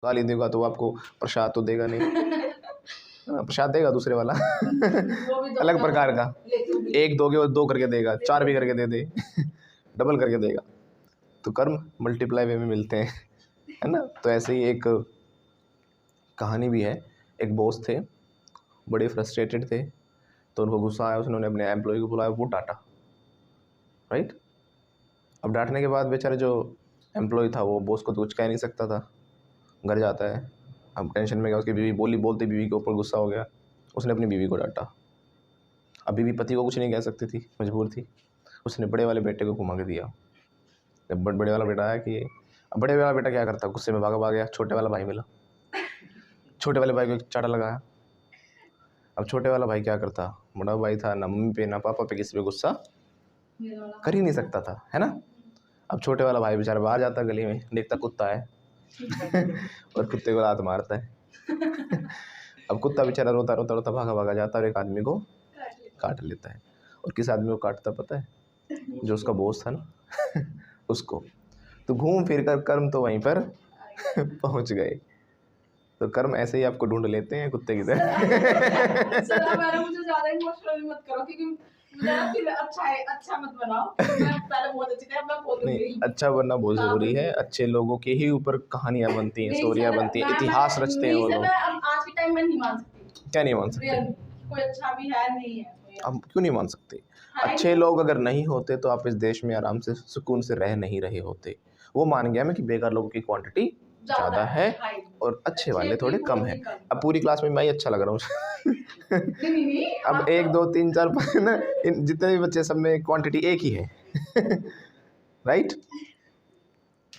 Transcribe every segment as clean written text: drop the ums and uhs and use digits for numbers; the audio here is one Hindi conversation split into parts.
गाली देगा तो आपको प्रसाद तो देगा नहीं। प्रसाद देगा दूसरे वाला अलग प्रकार का, एक दोगे और दो करके देगा, चार भी करके दे दे डबल करके देगा। तो कर्म मल्टीप्लाई वे में मिलते हैं, है ना। तो ऐसे ही एक कहानी भी है। एक बॉस थे, बड़े फ्रस्ट्रेटेड थे, तो उनको गुस्सा आया, उन्होंने अपने एम्प्लॉय को बुलाया, वो डांटा, राइट। अब डांटने के बाद बेचारे जो एम्प्लॉय था वो बॉस को तो कुछ कह नहीं सकता था, घर जाता है। अब टेंशन में गया, उसकी बीवी बोलते बीवी के ऊपर गुस्सा हो गया, उसने अपनी बीवी को डांटा। अब बीवी पति को कुछ नहीं कह सकती थी, मजबूर थी, उसने बड़े वाले बेटे को घुमा के दिया। जब बड़े वाला बेटा आया कि अब बड़े वाला बेटा क्या करता, गुस्से में भागा गया, छोटे वाला भाई मिला, छोटे वाले भाई को एक चाटा लगाया। अब छोटे वाला भाई क्या करता, बड़ा भाई था, ना मम्मी पे ना पापा पे किसी पे गुस्सा कर ही नहीं सकता था, है ना। अब छोटे वाला भाई बेचारा बाहर जाता, गली में देखता कुत्ता है और कुत्ते को लात मारता है। अब कुत्ता बेचारा रोता रोता रोता भागा भागा जाता और एक आदमी को काट लेता है। और किस आदमी को काटता पता है, जो उसका बॉस था ना उसको। तो घूम फिर कर कर्म तो वहीं पर पहुंच गए। तो कर्म ऐसे ही आपको ढूंढ लेते हैं कुत्ते की तरह। सर अब मुझे ज्यादा इमोशनल मत करो, क्योंकि मुझे फिर अच्छा मत बनाओ। मैं पहले बहुत अच्छी थी, अब मैं बोलूंगी नहीं, अच्छा बनना बहुत ज़रूरी है। अच्छे लोगों के ही ऊपर कहानियाँ बनती हैं, स्टोरियाँ बनती हैं, इतिहास रचते हैं वो लोग। अब आज के टाइम में नहीं मान सकती। क्या नहीं मान सकते? कोई अच्छा भी है नहीं है। हम क्यों नहीं मान सकते? अच्छे लोग अगर नहीं होते तो आप इस देश में आराम से सुकून से रह नहीं रहे होते। वो मान गया मैं कि बेकार लोगों की क्वांटिटी ज़्यादा है और अच्छे वाले थोड़े कम हैं। अब पूरी क्लास में मैं ही अच्छा लग रहा हूँ। अब 1 2 3 4 5 ना, जितने भी बच्चे सब में क्वांटिटी एक ही है। राइट।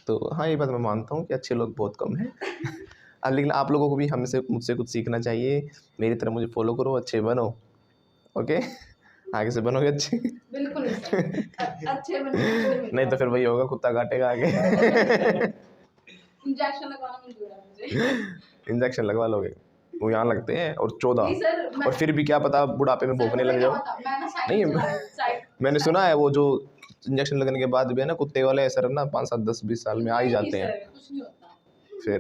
तो हाँ, ये बात मैं मानता हूँ कि अच्छे लोग बहुत कम हैं। अब लेकिन आप लोगों को भी मुझसे कुछ सीखना चाहिए। मेरी तरह मुझे फॉलो करो, अच्छे बनो। ओके, आगे से बनोगे अच्छे। बिल्कुल अच्छे नहीं तो फिर वही होगा, कुत्ता काटेगा आगे। इंजेक्शन लगवाना मंजूर है मुझे। इंजेक्शन लगवा लोगे? वो यहाँ लगते हैं और 14, और फिर भी क्या पता बुढ़ापे में भोंकने लग जाओ। नहीं, मैंने सुना है वो जो इंजेक्शन लगने के बाद भी है ना, कुत्ते वाले असर ना 5 7 10 20 साल में आ ही जाते हैं। फिर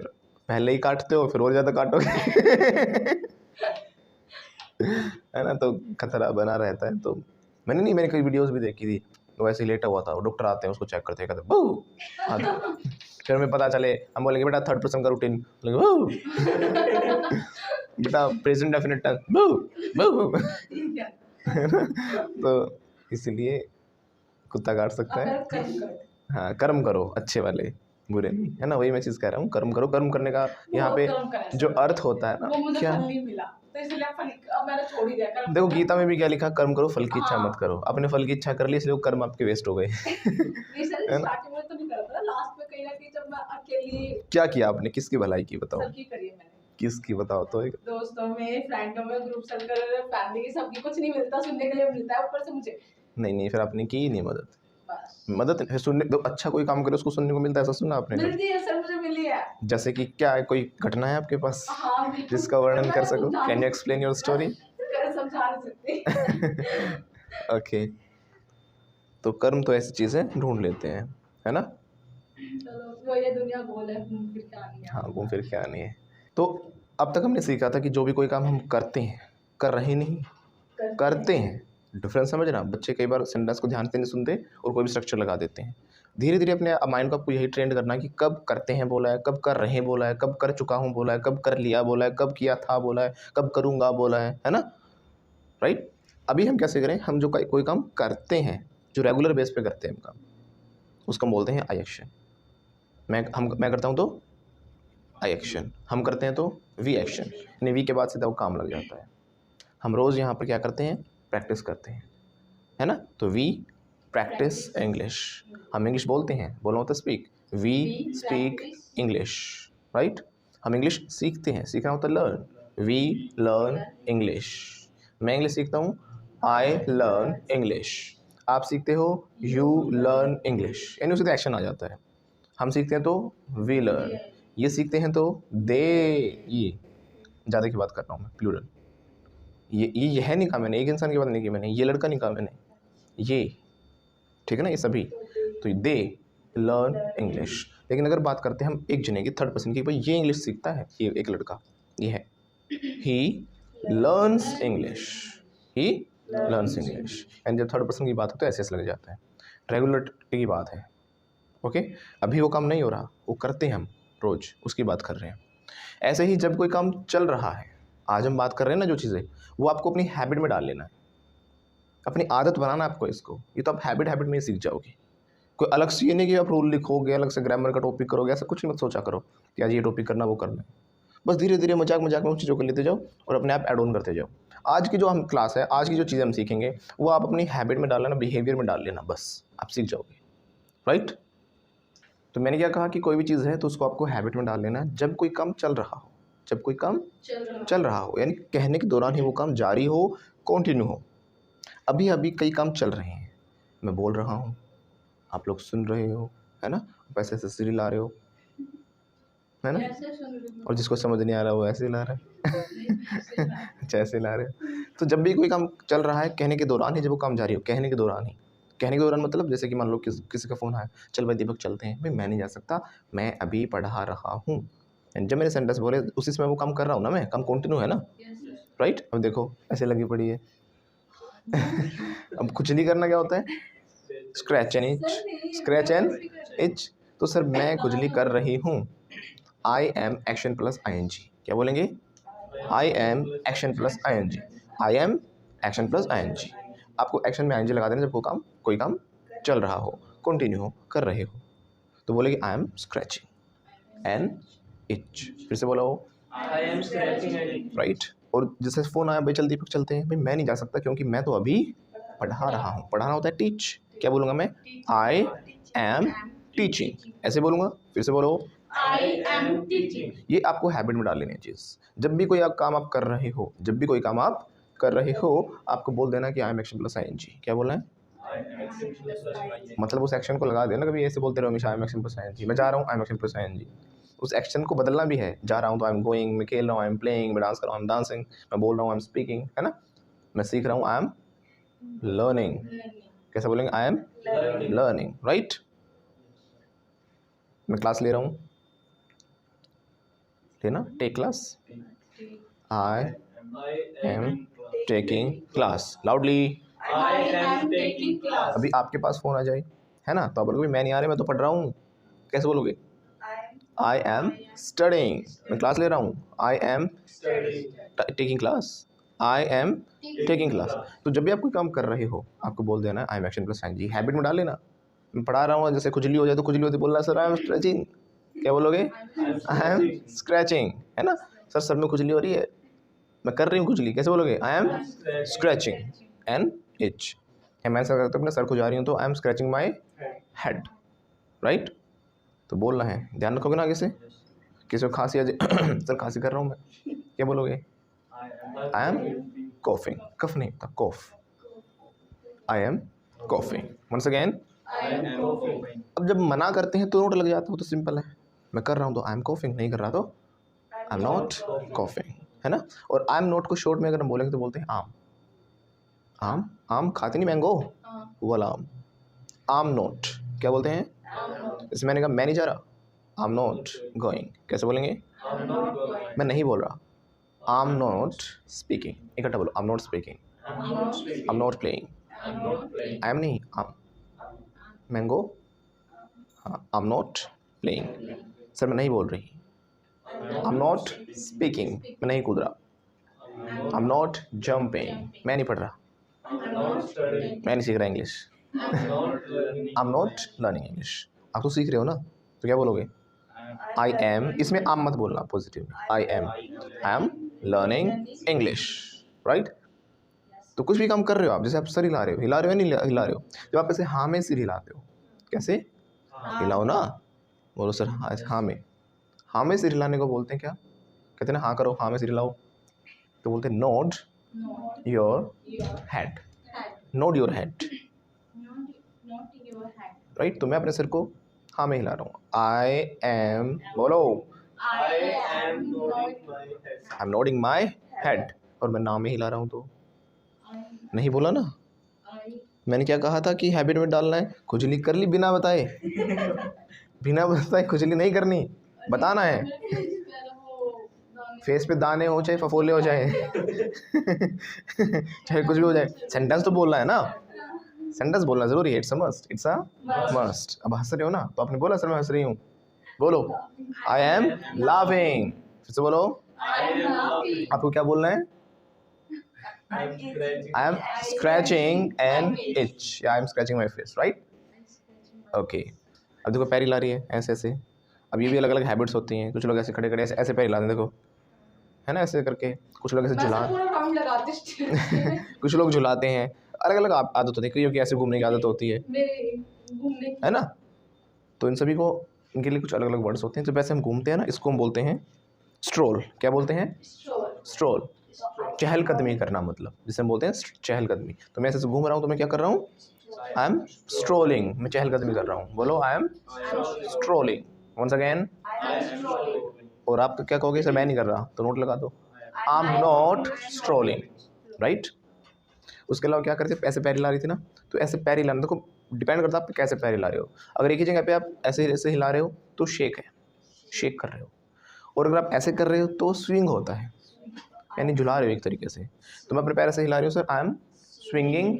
पहले ही काटते हो, फिर और ज़्यादा काटोगे। है ना, तो खतरा बना रहता है। तो मैंने कई वीडियोस भी देखी थी, वो ऐसे लेटा हुआ था, वो डॉक्टर आते हैं उसको चेक करते हैं, कहते बू। फिर हमें पता चले, हम बोलेंगे बेटा 3rd पर्सन का रूटीन, बेटा प्रेजेंट डेफिनेट टेंस, बू। तो इसलिए कुत्ता काट सकता है। हाँ, कर्म करो अच्छे वाले, बुरे नहीं, है ना। वही मैं चीज़ कह रहा हूँ, कर्म करो। कर्म करने का यहाँ पे जो अर्थ होता है ना, क्या तो इसलिए अब मैंने छोड़ ही दिया। देखो गीता में भी क्या लिखा, कर्म करो फल की इच्छा मत करो। अपने फल की इच्छा कर ली, इसलिए वो कर्म आपके वेस्ट हो गए। स्टार्टिंग में तो नहीं करता था, लास्ट में कहीं ना कहीं जब मैं अकेली। क्या किया आपने, किसकी भलाई की बताओ? सबकी करी है मैंने। किसकी बताओ तो? एक दोस्तों में, फ्रेंडों में, ग्रुप सर्कल, फैमिली की, सबकी। कुछ नहीं मिलता, सुनने के लिए मिलता है ऊपर से मुझे। नहीं, फिर आपने की नहीं मदद है सुनने दो। अच्छा कोई काम करे उसको सुनने को मिलता है, ऐसा सुना आपने? मिलती है सर, मुझे मिली है। जैसे कि क्या है, कोई घटना है आपके पास जिसका वर्णन कर सको? Can you explain your story? समझा नहीं सकती। ओके, तो कर्म तो ऐसी चीज़ें ढूंढ लेते हैं, है ना। वो ये दुनिया गोल है, घूम फिर के आनी है। हाँ, घूम फिर के आनी है। तो अब तक हमने सीखा था कि जो भी कोई काम हम करते हैं, कर रहे नहीं, करते हैं। डिफरेंस समझना। बच्चे कई बार सेंटेंस को ध्यान से नहीं सुनते और कोई भी स्ट्रक्चर लगा देते हैं। धीरे धीरे अपने माइंड को आपको यही ट्रेंड करना है कि कब करते हैं बोला है, कब कर रहे हैं बोला है, कब कर चुका हूँ बोला है, कब कर लिया बोला है, कब किया था बोला है, कब करूँगा बोला है ना। राइट। अभी हम कैसे करें, हम जो कोई काम करते हैं, जो रेगुलर बेस पे करते हैं हम काम, उसको बोलते हैं आई एक्शन। मैं करता हूँ तो आई एक्शन, हम करते हैं तो वी एक्शन। यानी वी के बाद सीधा वो काम लग जाता है। हम रोज़ यहाँ पर क्या करते हैं, प्रैक्टिस करते हैं, है ना। तो वी प्रैक्टिस इंग्लिश। हम इंग्लिश बोलते हैं, बोलो तो speak, we speak English, right. हम इंग्लिश सीखते हैं, सीखना होता है लर्न, वी लर्न इंग्लिश। मैं इंग्लिश सीखता हूँ, आई लर्न इंग्लिश। आप सीखते हो, यू लर्न इंग्लिश। यानी उसे तो एक्शन आ जाता है। हम सीखते हैं तो वी लर्न, ये सीखते हैं तो दे। ये ज़्यादा की बात कर रहा हूँ मैं, प्लूरल। ये है नहीं कहा मैंने, एक इंसान की बात नहीं की मैंने, ये लड़का नहीं कहा मैंने, ये, ठीक है ना, ये सभी। तो दे लर्न इंग्लिश। लेकिन अगर बात करते हैं हम एक जने की, थर्ड पर्सन की, भाई ये इंग्लिश सीखता है, ये एक लड़का, ये है, he learns English, he learns English. And जब थर्ड पर्सन की बात होती है ऐसे लग जाता है, रेगुलरिटी की बात है। ओके, अभी वो काम नहीं हो रहा, वो करते हैं हम रोज़, उसकी बात कर रहे हैं। ऐसे ही जब कोई काम चल रहा है, आज हम बात कर रहे हैं ना जो चीज़ें, वो आपको अपनी हैबिट में डाल लेना है, अपनी आदत बनाना आपको इसको। ये तो आप हैबिट में ही सीख जाओगे। कोई अलग से ये नहीं कि आप रूल लिखोगे, अलग से ग्रामर का टॉपिक करोगे, ऐसा कुछ मत सोचा करो कि आज ये टॉपिक करना, वो करना है। बस धीरे धीरे मजाक मजाक में उन चीज़ों को लेते जाओ और अपने आप ऐड ऑन करते जाओ। आज की जो हम क्लास है, आज की जो चीज़ें हम सीखेंगे, वो आप अपनी हैबिट में डाल लेना, बिहेवियर में डाल लेना, बस आप सीख जाओगे। राइट? तो मैंने क्या कहा कि कोई भी चीज़ है तो उसको आपको हैबिट में डाल लेना है। जब कोई काम चल रहा हो, जब कोई काम चल रहा हो, यानी कहने के दौरान ही वो काम जारी हो, कंटिन्यू हो। अभी अभी कई काम चल रहे हैं, मैं बोल रहा हूँ, आप लोग सुन रहे हो, है ना, पैसे से सीरी ला रहे हो, है ना, और जिसको समझ नहीं आ रहा वो ऐसे ला रहा है अच्छा ऐसे ला रहे हो। तो जब भी कोई काम चल रहा है, कहने के दौरान ही जब वो काम जारी हो, कहने के दौरान ही, कहने के दौरान मतलब जैसे कि मान लो किसी का फ़ोन आया, चल भाई दीपक चलते हैं, भाई मैं नहीं जा सकता, मैं अभी पढ़ा रहा हूँ। जब मेरे सेंटेंस बोले उसी समय वो काम कर रहा हूँ ना, मैं काम कंटिन्यू है ना, राइट? अब देखो ऐसे लगी पड़ी है अब कुछ नहीं करना, क्या होता है, scratch and itch, scratch and itch. तो सर मैं खुजली कर रही हूँ, I am action plus I N G, क्या बोलेंगे, I am action plus I N G, I am action plus I N G. आपको एक्शन में आई एन जी लगा देना जब कोई काम चल रहा हो, कंटिन्यू हो, कर रहे हो। तो बोलेगी I am scratching an itch, फिर से बोलो I am scratching an itch, right. और जैसे फ़ोन आया, भाई चल दीपक चलते हैं, भाई मैं नहीं जा सकता क्योंकि मैं तो अभी पढ़ा रहा हूँ। पढ़ाना होता है टीच, क्या बोलूँगा मैं, आई एम टीचिंग, ऐसे बोलूँगा। फिर से बोलो आई एम टीचिंग। ये आपको हैबिट में डाल लेनी है चीज़। जब भी कोई काम आप कर रहे हो, जब भी कोई काम आप कर रहे हो, आपको बोल देना कि I am action plus I N G, क्या बोलना है, मतलब उस एक्शन को लगा देना। कभी ऐसे बोलते रहो हमेशा I am action plus I N G, मैं जा रहा हूँ I am action plus I N G. उस एक्शन को बदलना भी है, जा रहा हूँ तो आई एम गोइंग, मैं खेल रहा हूँ आई एम प्लेइंग, मैं डांस कर रहा हूँ आई एम डांसिंग, मैं बोल रहा हूँ आई एम स्पीकिंग, है ना, मैं सीख रहा हूँ आई एम लर्निंग, कैसे बोलेंगे, आई एम लर्निंग, राइट। मैं क्लास ले रहा हूँ, लेना, take class, I am taking class, loudly. I am taking class. अभी आपके पास फ़ोन आ जाए, है ना, तो आप बोलोगे मैं नहीं आ रहा, मैं तो पढ़ रहा हूँ, कैसे बोलोगे, आई एम स्टडिंग, मैं क्लास ले रहा हूँ, I am taking class, I am taking class. तो जब भी आप कोई काम कर रहे हो, आपको बोल देना I am action plus I N G, habit में डाल लेना। मैं पढ़ा रहा हूँ, जैसे खुजली हो जाए तो खुजली होती बोलना सर आई एम स्ट्रेचिंग, क्या बोलोगे, आई एम स्क्रैचिंग, है ना, सर में खुजली हो रही है, मैं कर रही हूँ खुजली, कैसे बोलोगे, I am scratching an itch. मैं सर करते अपने सर खुजा रही हूँ तो I am scratching my head, right. तो बोलना है, ध्यान रखोगे ना आगे से। किसी को खांसी आ जाए सर खांसी कर रहा हूँ मैं, क्या बोलोगे, आई एम कॉफिंग, कफ नहीं होता, cough, I am coughing, once again. अब जब मना करते हैं तो नोट लग जाता है, वो तो सिंपल है, मैं कर रहा हूँ तो आई एम कॉफिंग, नहीं कर रहा तो आई एम नॉट कॉफिंग, है ना। और आई एम नॉट को शॉर्ट में अगर हम बोलेंगे तो बोलते हैं आम, आम, आम खाते नहीं मैंगो, वो वाला आम, आम नॉट, क्या बोलते हैं, जैसे मैंने कहा मैं नहीं जा रहा, आई एम नॉट गोइंग, कैसे बोलेंगे, मैं नहीं बोल रहा, आई एम नॉट स्पीकिंग, इकट्ठा बोलो, I am not speaking, I am not playing, I am नहीं, आम, मैंगो, हाँ, I am not playing, sir मैं नहीं बोल रही, आई एम नॉट स्पीकिंग, मैं नहीं कूद रहा, आई एम नॉट जंपिंग, मैं नहीं पढ़ रहा, मैं नहीं सीख रहा English, I am not learning English. आप तो सीख रहे हो ना, तो क्या बोलोगे, आई एम, इसमें आम मत बोलना, positive, I am learning English, right. तो कुछ भी काम कर रहे हो आप, जैसे आप सर हिला रहे हो या नहीं हिला रहे हो, जब आप ऐसे हाँ में सिर हिलाते हो, कैसे हिलाओ ना, बोलो सर हाँ में सिर हिलाने को बोलते हैं क्या, कहते हैं ना हाँ करो, हाँ में सिर हिलाओ, तो बोलते हैं node your head, node your head, right. तो मैं अपने सिर को हाँ में हिला रहा हूँ, आई एम, बोलो I am nodding my head, और मैं नाम में हिला रहा हूँ तो नहीं बोला ना। मैंने क्या कहा था कि हैबिट में डालना है, खुजली कर ली बिना बताए बिना बताए खुजली नहीं करनी, बताना है। फेस पे दाने हो चाहे फफोले हो चाहे चाहे कुछ भी हो जाए, सेंटेंस तो बोलना है ना, सेंटेंस बोलना जरूरी है। It's a must, it's a must. अब हंस रहे हो ना तो आपने बोला सर मैं हंस रही हूँ, बोलो आई एम लाफिंग। फिर से बोलो, I am laughing. आपको क्या बोलना है? I'm scratching. I am scratching an itch, या I am scratching my face, right? Okay. अब देखो पैर हिला रही है ऐसे ऐसे। अब ये भी अलग अलग हैबिट्स होती हैं, कुछ लोग ऐसे खड़े खड़े ऐसे ऐसे पैर हिलाते हैं, देखो है ना, ऐसे करके। कुछ लोग ऐसे झुला पूरा राउंड लगाते हैं। कुछ लोग झुलाते हैं, अलग अलग आदत होती है, कईयों की ऐसे घूमने की आदत होती है मेरे घूमने की है ना। तो इन सभी को, इनके लिए कुछ अलग अलग वर्ड्स होते हैं। जब वैसे हम घूमते हैं ना, इसको हम बोलते हैं स्ट्रोल। क्या बोलते हैं? स्ट्रोल। चहलकदमी करना, मतलब जिसे हम बोलते हैं चहलकदमी। तो मैं ऐसे घूम रहा हूँ तो मैं क्या कर रहा हूँ? आई एम स्ट्रोलिंग, मैं चहलकदमी कर रहा हूँ। बोलो I am strolling once again. I am strolling. और आप क्या कहोगे? सर मैं नहीं कर रहा, तो नोट लगा दो, I am not strolling, right. उसके अलावा क्या करते हैं? ऐसे पैर हिला रही थी ना, तो ऐसे पैर हिलाना, देखो डिपेंड करता है आप कैसे पैर हिला रहे हो। अगर एक ही जगह पे आप ऐसे ऐसे हिला रहे हो तो शेक है, शेक कर रहे हो। और अगर आप ऐसे कर रहे हो तो स्विंग होता है, यानी झुला रहे हो एक तरीके से। तो मैं अपने पैर ऐसे हिला रही हूँ, sir I M swinging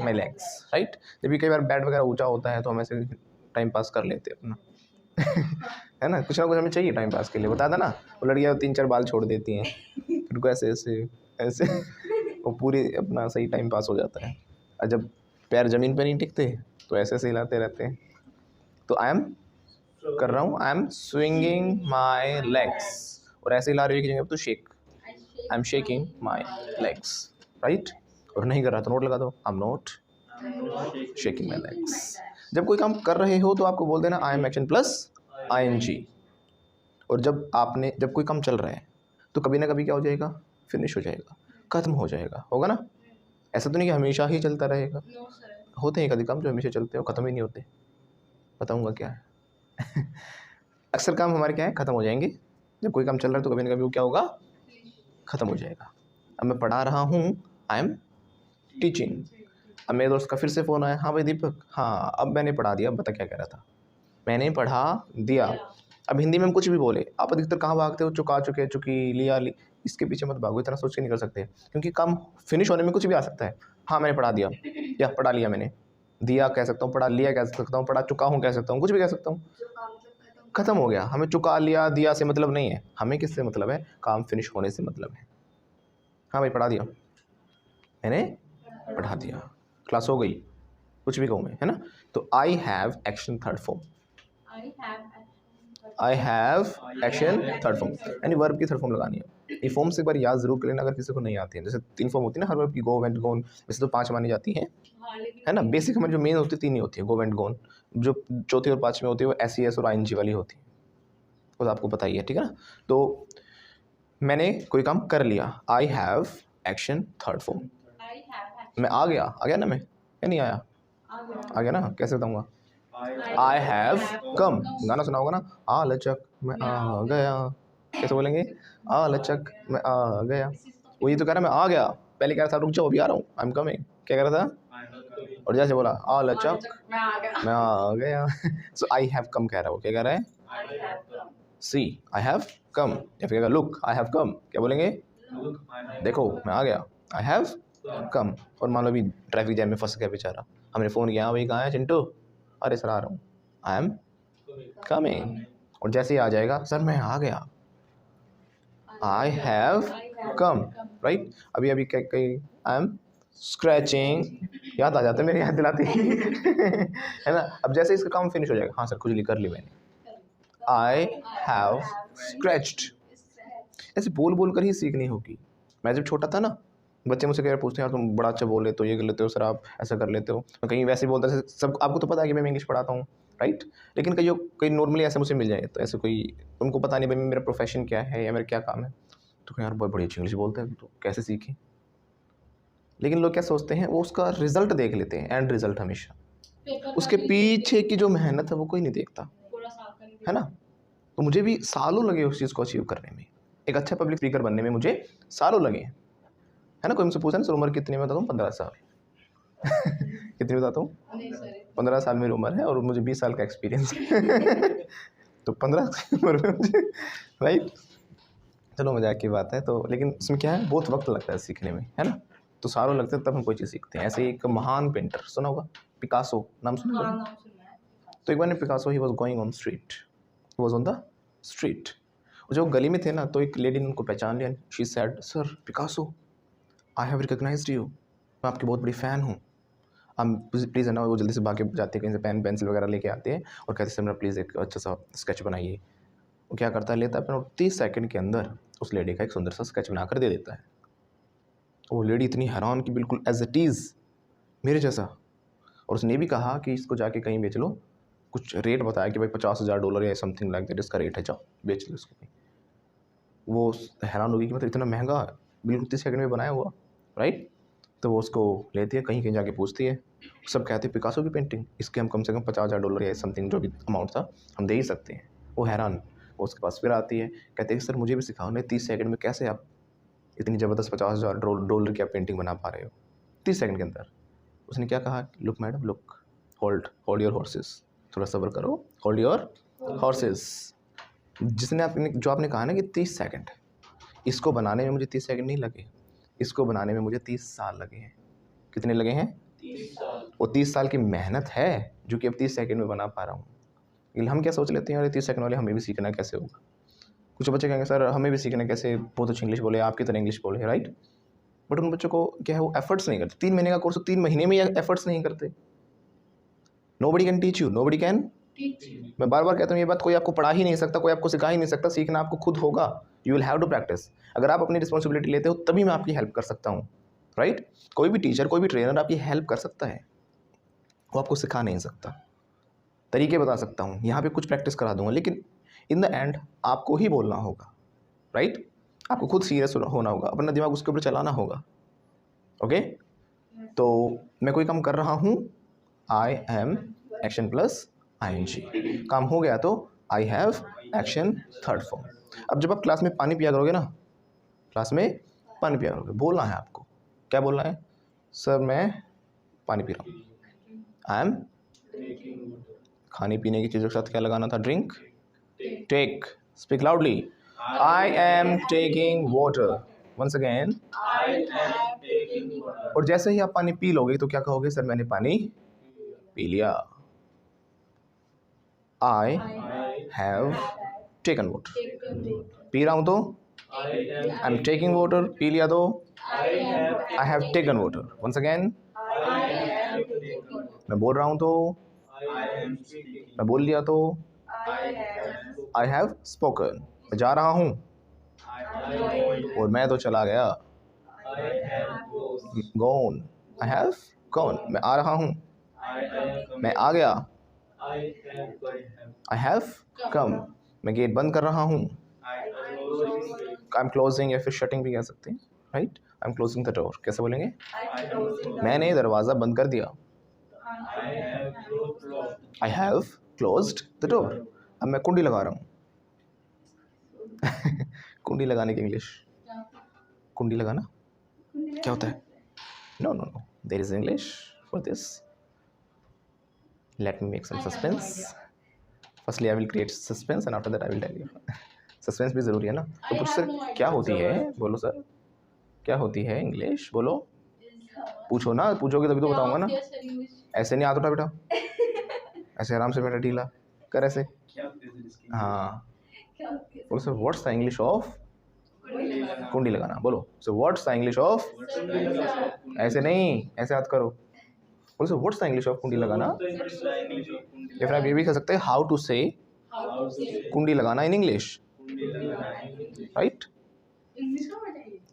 my legs, right. जब भी कई बार बैट वगैरह ऊंचा होता है तो हम ऐसे टाइम पास कर लेते हैं अपना है ना, कुछ ना कुछ हमें चाहिए टाइम पास के लिए। बता था ना, वो लड़कियाँ 3-4 बाल छोड़ देती हैं, फिर को ऐसे ऐसे ऐसे वो पूरी अपना सही टाइम पास हो जाता है। और जब पैर ज़मीन पर नहीं टिकते तो ऐसे ऐसे हिलाते रहते हैं। तो आई एम कर रहा हूँ, I M swinging my legs. और ऐसे हिला रही हो एक जगह तो shake, I am shaking my legs, right. और नहीं कर रहा तो नोट लगा दो, I am not shaking my legs. जब कोई काम कर रहे हो तो आपको बोल देना I am action plus ING। और जब कोई काम चल रहा है तो कभी ना कभी क्या हो जाएगा? फिनिश हो जाएगा, खत्म हो जाएगा, होगा ना। ऐसा तो नहीं कि हमेशा ही चलता रहेगा, नो सर। होते हैं कभी काम जो हमेशा चलते हो, ख़त्म ही नहीं होते। बताऊँगा क्या है अक्सर काम हमारे क्या है, ख़त्म हो जाएंगे। जब कोई काम चल रहा है तो कभी ना कभी वो क्या होगा? ख़त्म हो जाएगा। अब मैं पढ़ा रहा हूँ, आई एम टीचिंग। अब मेरे दोस्त का फिर से फ़ोन आया, हाँ भाई दीपक, हाँ अब मैंने पढ़ा दिया, बता क्या कह रहा था? मैंने पढ़ा दिया। अब हिंदी में हम कुछ भी बोले, आप अधिकतर कहाँ भागते हो? चुका, चुके, चुकी, लिया, ली। इसके पीछे मत भागो, इतना सोच के नहीं कर सकते, क्योंकि काम फिनिश होने में कुछ भी आ सकता है। हाँ मैंने पढ़ा दिया, या पढ़ा लिया मैंने, दिया कह सकता हूँ, पढ़ा लिया कह सकता हूँ, पढ़ा चुका हूँ कह सकता हूँ, कुछ भी कह सकता हूँ। खत्म हो गया। हमें चुका, लिया, दिया से मतलब नहीं है, हमें किससे मतलब है? काम फिनिश होने से मतलब है। हाँ भाई पढ़ा दिया, मैंने पढ़ा दिया, क्लास हो गई, कुछ भी कहूँ मैं, है ना। तो I have action third form, I have action third form, यानी वर्ब की थर्ड फॉर्म लगानी है। ये फॉर्म से एक बार याद जरूर कर लेना अगर किसी को नहीं आती है। जैसे 3 फॉर्म होती है ना हर वर्ब की, गो, वेंट, गोन। वैसे तो 5 मानी जाती हैं, है ना। बेसिक हमारी जो मेन होती है 3 ही होती है, गो, वेंट, गोन। जो चौथी और 5वीं होती है वो SES और ING वाली होती है, वो तो आपको पता ही है, ठीक है ना। तो मैंने कोई काम कर लिया, I have action third form. मैं आ गया ना मैं, या नहीं आया? आ गया ना, कैसे बताऊँगा? I have come. गाना सुना होगा ना, आ लचक मैं आ गया, कैसे बोलेंगे? आ लचक मैं आ गया। वो ये तो कह रहा मैं आ गया, पहले कह रहा था रुक जाओ अभी आ रहा हूँ, आई एम कमिंग। क्या कह रहा था? और जैसे बोला आ लचक मैं आ गया सो आई हैव कम कह रहा है वो, क्या कह रहा है? सी आई हैव कम, या फिर लुक आई हैव कम। क्या बोलेंगे? देखो मैं आ गया, आई हैव कम। और मान लो अभी ट्रैफिक जैम में फंस गया बेचारा, हमने फ़ोन किया, हाँ भाई कहाँ है चिंटू? अरे सर आ रहा हूँ, आई एम कमिंग। और जैसे ही आ जाएगा, सर मैं आ गया, आई हैव कम, राइट। अभी कहीं आई एम स्क्रैचिंग, याद आ जाता है मेरी, याद दिलाती है ना। अब जैसे इसका काम फिनिश हो जाएगा, हाँ सर खुजली कर ली मैंने, आई हैव स्क्रैच्ड। ऐसे बोल बोल कर ही सीखनी होगी। मैं जब छोटा था ना, बच्चे मुझसे कह पूछते हैं यार तुम बड़ा अच्छा बोल लेते हो, ये कर लेते हो सर, आप ऐसा कर लेते हो। मैं कहीं वैसे ही बोलता है, सब आपको तो पता है कि मैं इंग्लिश पढ़ाता हूँ, राइट। लेकिन कहीं नॉर्मली ऐसे मुझसे मिल जाए तो ऐसे कोई, उनको पता नहीं भाई मेरा प्रोफेशन क्या है या मेरा क्या काम है, तो कहीं यार बहुत बड़ी अच्छी इंग्लिश बोलते हैं, तो कैसे सीखें। लेकिन लोग क्या सोचते हैं, वो उसका रिजल्ट देख लेते हैं, एंड रिजल्ट हमेशा, उसके पीछे की जो मेहनत है वो कोई नहीं देखता, है ना। तो मुझे भी सालों लगे उस चीज़ को अचीव करने में, एक अच्छा पब्लिक स्पीकर बनने में मुझे सालों लगे, है ना। कोई मुझसे पूछा ना सर उम्र कितनी में, बताता हूँ 15 साल कितनी बताता हूँ? 15 साल मेरी उम्र है और मुझे 20 साल का एक्सपीरियंस है तो 15 रुपये मुझे, राइट। चलो मजाक की बात है। तो लेकिन इसमें क्या है, बहुत वक्त लगता है सीखने में, है ना। तो सालों लगते हैं तब हम कोई चीज़ सीखते हैं। ऐसे ही एक महान पेंटर सुना होगा, पिकासो, नाम सुना हाँ होगा। नाम सुना है। तो एक बार ने Picasso he was going on street, was on the street, जो गली में थे ना, तो एक लेडी ने उनको पहचान लिया। She said, sir Picasso, I have recognized you, मैं आपकी बहुत बड़ी फ़ैन हूँ। हम प्लीज़ है ना, वो जल्दी से भाग के जाते हैं कहीं से, पेन पेंसिल वगैरह लेके आते हैं और कहते हैं सर मेरा प्लीज़ एक अच्छा सा स्केच बनाइए। वो क्या करता है, लेता है अपना 30 सेकंड के अंदर उस लेडी का एक सुंदर सा स्केच बनाकर दे देता है। वो लेडी इतनी हैरान कि बिल्कुल एज इट इज़ मेरे जैसा। और उसने भी कहा कि इसको जाके कहीं बेच लो, कुछ रेट बताया कि भाई $50,000 या समथिंग लाइक दैट इसका रेट है, जाओ बेच लो इसको। वो हैरान होगी कि मतलब इतना महंगा, बिल्कुल 30 सेकंड में बनाया हुआ, राइट। तो वो उसको लेती है, कहीं कहीं जाके पूछती है, सब कहते हैं पिकासो की पेंटिंग, इसके हम कम से कम $50,000 या समथिंग जो भी अमाउंट था हम दे ही सकते हैं। वो हैरान, वो उसके पास फिर आती है, कहते हैं सर मुझे भी सिखाओ ना, 30 सेकंड में कैसे आप इतनी ज़बरदस्त $50,000 की आप पेंटिंग बना पा रहे हो 30 सेकंड के अंदर। उसने क्या कहा, look madam look, hold your horses, थोड़ा सब्र करो, होल्ड योर हॉर्सेस। जिसने आपने जो आपने कहा ना कि 30 सेकंड, इसको बनाने में मुझे 30 सेकंड नहीं लगे, इसको बनाने में मुझे 30 साल लगे हैं। कितने लगे हैं? 30 साल। वो 30 साल की मेहनत है जो कि अब 30 सेकंड में बना पा रहा हूँ। लेकिन हम क्या सोच लेते हैं, अरे 30 सेकंड वाले हमें भी सीखना कैसे होगा। कुछ बच्चे कहेंगे सर हमें भी सीखना कैसे, बहुत अच्छी इंग्लिश बोले, आपकी तरह इंग्लिश बोले, राइट। बट उन बच्चों को क्या है, वो एफर्ट्स नहीं करते। 3 महीने का कोर्स, 3 महीने में एफर्ट्स नहीं करते। Nobody can teach you, nobody can. मैं बार बार कहता हूँ ये बात, कोई आपको पढ़ा ही नहीं सकता, कोई आपको सिखा ही नहीं सकता, सीखना आपको खुद होगा। You will have to practice. अगर आप अपनी रिस्पॉन्सिबिलिटी लेते हो तभी मैं आपकी हेल्प कर सकता हूँ, राइट। कोई भी टीचर, कोई भी ट्रेनर आपकी हेल्प कर सकता है, वो आपको सिखा नहीं सकता। तरीके बता सकता हूँ, यहाँ पे कुछ प्रैक्टिस करा दूंगा, लेकिन इन द एंड आपको ही बोलना होगा, राइट। आपको खुद सीरियस होना होगा, अपना दिमाग उसके ऊपर चलाना होगा, ओके। तो मैं कोई काम कर रहा हूँ, I am action plus ING, काम हो गया तो I have action third form. अब जब आप क्लास में पानी पिया करोगे ना, क्लास में पानी पिया करोगे, बोलना है आपको, क्या बोलना है, सर मैं पानी पी रहा हूँ, आई एम। खाने पीने की चीज़ों के साथ क्या लगाना था, drink, take, speak loudly, I am taking water, once again. I am taking water. और जैसे ही आप पानी पी लोगे तो क्या कहोगे, सर मैंने पानी पी लिया, I I have taken water. Take पी रहा हूँ तो I I am taking water, पी लिया तो I have taken water, once again. मैं बोल रहा हूँ तो, मैं बोल लिया तो आई हैव स्पोकन। मैं जा रहा हूँ और मैं तो चला गया, गॉन, आई हैव गॉन। मैं आ रहा हूँ, मैं आ गया, आई हैव कम। मैं गेट बंद कर रहा हूँ, आई एम क्लोजिंग, या फिर शटिंग भी कह सकते हैं, right. I am closing the door, कैसे बोलेंगे, मैंने दरवाज़ा बंद कर दिया, I have closed the door. अब मैं कुंडी लगा रहा हूँ कुंडी लगाने की इंग्लिश, कुंडी लगाना क्या होता है, no no no, there is English for this, let me make some suspense. Firstly I will create suspense and after that I will tell you. Suspense भी ज़रूरी है ना। तो पूछ सर क्या होती है, बोलो सर क्या होती है इंग्लिश, बोलो, पूछो ना, पूछोगे तभी तो बताऊंगा ना। ऐसे नहीं हाथ उठा बेटा, ऐसे आराम से बेटा, ढीला कर ऐसे, हाँ। बोलो sir what's the English of कुंडी लगाना, बोलो sir what's the English of, ऐसे नहीं, ऐसे हाथ करो, बोलो sir what's the English of कुंडी लगाना। या फिर आप ये भी कह सकते हैं, हाउ टू से कुंडी लगाना इन इंग्लिश, राइट।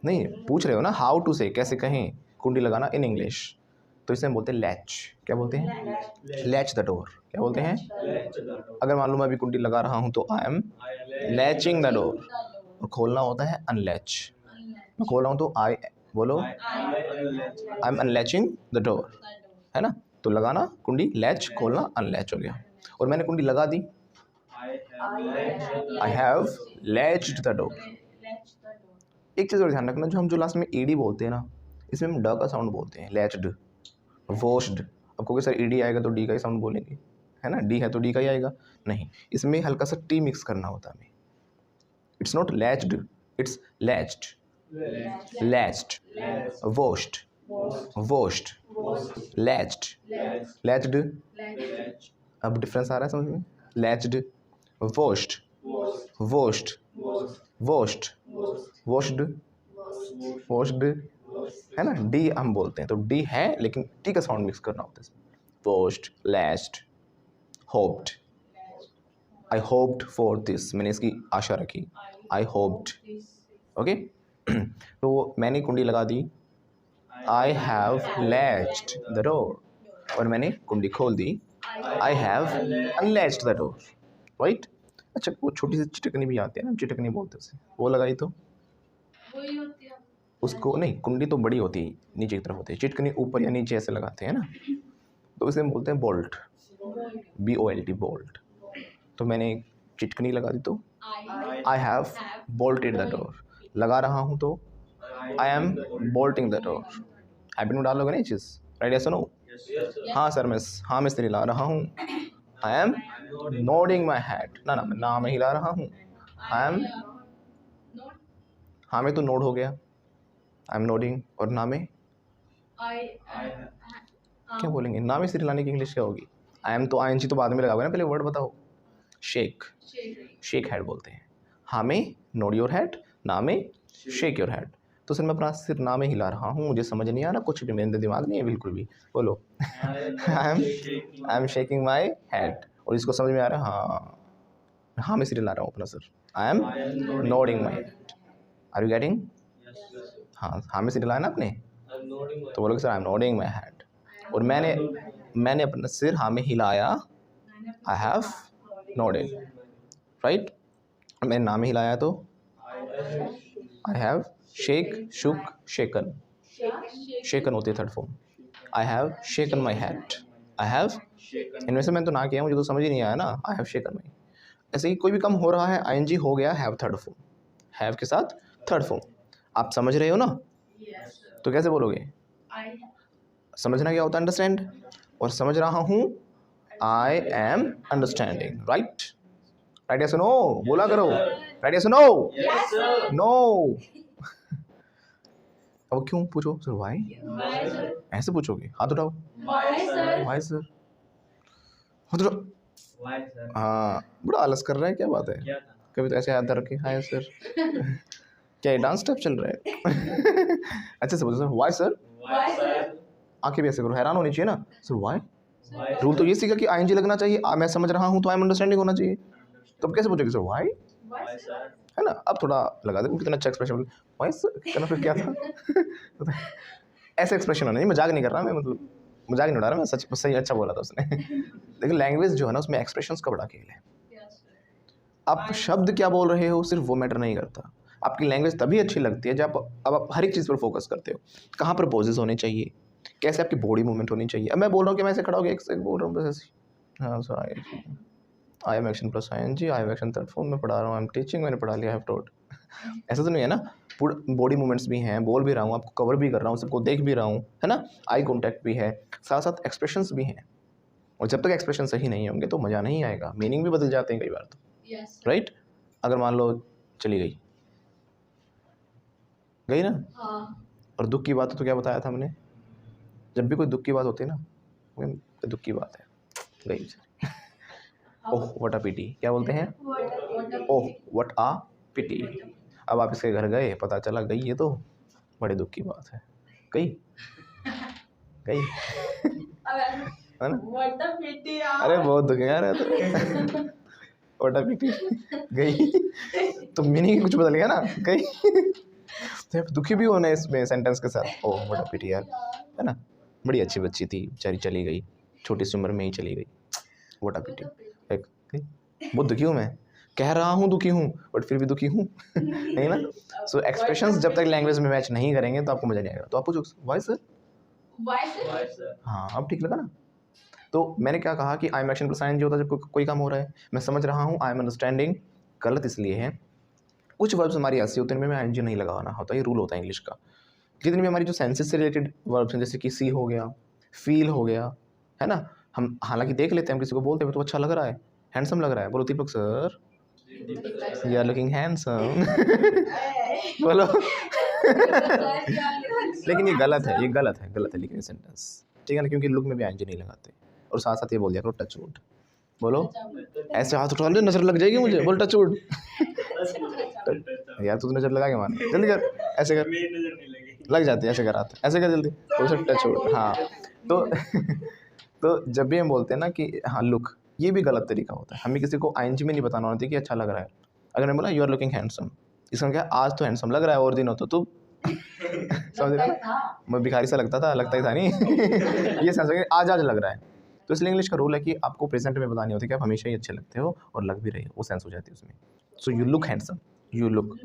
नहीं पूछ रहे हो ना, हाउ टू से कैसे कहें कुंडी लगाना इन इंग्लिश, तो इसे हम बोलते हैं लैच। क्या बोलते हैं, लैच द डोर। क्या बोलते हैं, अगर मान लो मैं अभी कुंडी लगा रहा हूँ तो I M latching the door, और खोलना होता है अनलैच। मैं खोल रहा हूँ तो आई, बोलो आई एम अनलैचिंग द डोर, है ना। तो लगाना कुंडी, लैच खोलना, अनलैच हो गया। और मैंने कुंडी लगा दी, I have latched the door. एक चीज़ और ध्यान रखना, जो लास्ट में ईडी बोलते हैं ना, इसमें हम ड का साउंड बोलते हैं, लैच्ड, वॉश्ड। अब कहोगे सर ईडी आएगा तो डी का ही साउंड बोलेंगे, है ना, डी है तो डी का ही आएगा। नहीं, इसमें हल्का सा टी मिक्स करना होता है हमें। It's not latched, it's latched, latched, washed, washed, latched, latched. अब डिफरेंस आ रहा है समझ में? Latched, washed, washed, washed, washed, washed, है ना। डी हम बोलते हैं तो डी है, लेकिन टी का साउंड मिक्स करना होता है इसमें। Washed, latched, hoped, I hoped for this, मैंने इसकी आशा रखी, आई होप्ड। ओके, तो मैंने कुंडी लगा दी, I have latched the door, और मैंने कुंडी खोल दी, I have unlatched the door, right. अच्छा, वो छोटी सी चिटकनी भी आती है ना, चिटकनी बोलते हैं उसे, वो लगाई तो वही होती है। उसको नहीं, कुंडी तो बड़ी होती है, नीचे की तरफ होती है, चिटकनी ऊपर या नीचे ऐसे लगाते हैं ना, तो इसे बोलते हैं बोल्ट, BOLT, बोल्ट। तो मैंने चिटकनी लगा दी तो I have bolted the door, लगा रहा हूँ तो I M bolting the door. Habit में डालोगे ना ये चीज़, राइट? ऐसा नो, हाँ सर, हाँ मैं हिला रहा हूँ, I am nodding my head, ना मैं हिला रहा हूँ, आई एम, हाँ में तो नोड हो गया, आई एम नोडिंग, और ना में क्या बोलेंगे, ना में सिर हिलाने की इंग्लिश क्या होगी? आई एम तो ING तो बाद में लगाओगे ना, पहले वर्ड बताओ। शेक, शेक हेड बोलते हैं। हाँ में नोड योर हेड, ना में शेक योर हेड। तो सर मैं अपना सिर ना में हिला रहा हूँ, मुझे समझ नहीं आ रहा, कुछ भी मेरे दिमाग नहीं है बिल्कुल भी, बोलो। I M shaking my head, और इसको समझ में आ रहा है, हाँ मैं सिर हिला रहा हूँ अपना सर, I am nodding my head. Are you getting? हाँ में सिर हिलाया ना आपने, तो बोलोगे sir I am nodding my head, और मैंने अपना सिर हाँ में हिलाया, आई हैव नोडेड, राइट। मैंने ना में हिलाया तो आई हैव शेक, शुक, शेकन, शेकन होती है third form. I have shaken my head, I have, इनमें से मैंने तो ना किया, मुझे तो समझ ही नहीं आया ना, आई हैव शेकन माई। ऐसे ही कोई भी काम हो रहा है, ING हो गया, हैव थर्ड फॉर्म, हैव के साथ थर्ड फॉर्म। आप समझ रहे हो ना? तो कैसे बोलोगे? समझना क्या होता है? अंडरस्टैंड। और समझ रहा हूँ, I am understanding, right? Right या सुनो, बोला करो, राइट या सुनो, नो। अब क्यों पूछो सर, वाई? ऐसे पूछोगे, हाथ उठाओ, वाई सर, हाथ उठाओ। हाँ, बड़ा आलस कर रहा है, क्या बात है? कभी तो ऐसे हाथ रखे, हाय सर। क्या ये डांस स्टेप चल रहा है? अच्छे से बोलो सर, वाई सर। आंखें भी ऐसे करो, हैरान होनी चाहिए ना सर, वाई। रूल तो ये सीखा कि ING लगना चाहिए, मैं समझ रहा हूँ तो आई एम अंडरस्टैंडिंग होना चाहिए। तो अब कैसे पूछोगे सर, वाई, है ना? अब थोड़ा लगा दे, कितना अच्छा एक्सप्रेशन, वाई सर कहना, फिर क्या था? ऐसे एक्सप्रेशन होना नहीं, मजाक नहीं कर रहा मैं, मतलब मजाक नहीं उड़ा रहा मैं, सच सही अच्छा बोला था उसने। लेकिन लैंग्वेज जो है ना, उसमें एक्सप्रेशंस का बड़ा खेल है। आप शब्द क्या बोल रहे हो सिर्फ वो मैटर नहीं करता, आपकी लैंग्वेज तभी अच्छी लगती है जब आप हर एक चीज़ पर फोकस करते हो। कहाँ पर पॉजेज होने चाहिए, कैसे आपकी बॉडी मूवमेंट होनी चाहिए। अब मैं बोल रहा हूँ कि मैं ऐसे खड़ा हो गया, एक बोल रहा हूँ बस ऐसे, हाँ sir, I am action plus ING, I am action third form, मैं पढ़ा रहा हूँ, आई एम टीचिंग, मैंने पढ़ा लिया, आई हैव टॉट। ऐसा तो नहीं है ना, पूरा बॉडी मूवमेंट्स भी हैं, बोल भी रहा हूँ, आपको कवर भी कर रहा हूँ, सबको देख भी रहा हूँ, है ना, आई कॉन्टैक्ट भी है, साथ साथ एक्सप्रेशंस भी हैं। और जब तक एक्सप्रेशन सही नहीं होंगे तो मज़ा नहीं आएगा, मीनिंग भी बदल जाते हैं कई बार तो, राइट। अगर मान लो चली गई ना, और दुख की बात है तो क्या बताया था हमने, जब भी कोई दुख की बात होती है ना, दुख की बात है, गई। ओह व्हाट अ पिटी, क्या बोलते हैं? ओह व्हाट अ पिटी। अब आप इसके घर गए, पता चला गई, ये तो बड़े दुख की बात है, गई है ना? अरे बहुत दुख है यार, व्हाट अ पिटी, गई तो मीनिंग कुछ बदल गया ना, गई। तो दुखी भी होना है इसमें सेंटेंस के साथ, ओह व्हाट अ पिटी यार, है ना, बड़ी अच्छी बच्ची थी बेचारी, चली गई, छोटी सी उम्र में ही चली गई, व्हाट अ पिटी। बहुत दुखी हूँ मैं, कह रहा हूँ दुखी हूँ, बट फिर भी दुखी हूँ। नहीं ना। सो एक्सप्रेशंस जब तक लैंग्वेज में मैच नहीं करेंगे तो आपको मजा नहीं आएगा। तो आप पूछो, वाई सर? हाँ, अब ठीक लगा ना। तो मैंने क्या कहा कि I am action plus ING होता है जब कोई काम हो रहा है, मैं समझ रहा हूँ, आई एम अंडरस्टैंडिंग गलत इसलिए है, कुछ वर्ब्स हमारी ऐसी होते हैं जिनमें ING नहीं लगाना होता, ये रूल होता है इंग्लिश का। जितनी भी हमारी जो सेंसेस से रिलेटेड वर्ब्स हैं, जैसे कि सी हो गया, फील हो गया, है ना, हम हालांकि देख लेते हैं, हम किसी को बोलते हैं तो अच्छा लग रहा है, हैंडसम लग रहा है, बोलो Deepak sir you are looking handsome बोलो लेकिन ये गलत है, गलत है लेकिन ये सेंटेंस, ठीक है ना, क्योंकि लुक में भी आईएनजी नहीं लगाते। और साथ साथ ये बोल दिया करो टच वुड, बोलो ऐसे हाथ उठा ले नजर लग जाएगी मुझे, बोल टच वुड यार तू तो नजर लगा के मान, जल्दी कर, ऐसे कर, लग जाती है, ऐसे कर हाथ, ऐसे कर जल्दी, बोल टच वुड। हाँ तो तो जब भी हम बोलते हैं ना कि हाँ लुक, ये भी गलत तरीका होता है, हमें किसी को आईएनजी में नहीं बताना होता कि अच्छा लग रहा है। अगर मैं बोला यू आर लुकिंग हैंडसम, इसका क्या आज तो हैंडसम लग रहा है और दिन हो तो तू समझ रहे ना, मैं भिखारी सा लगता ही था नहीं ये समझ आज लग रहा है। तो इसलिए इंग्लिश का रूल है कि आपको प्रेजेंट में बतानी होती है कि आप हमेशा ही अच्छे लगते हो और लग भी रहे हो, वो सेंस हो जाती है उसमें। So you look handsome, you look,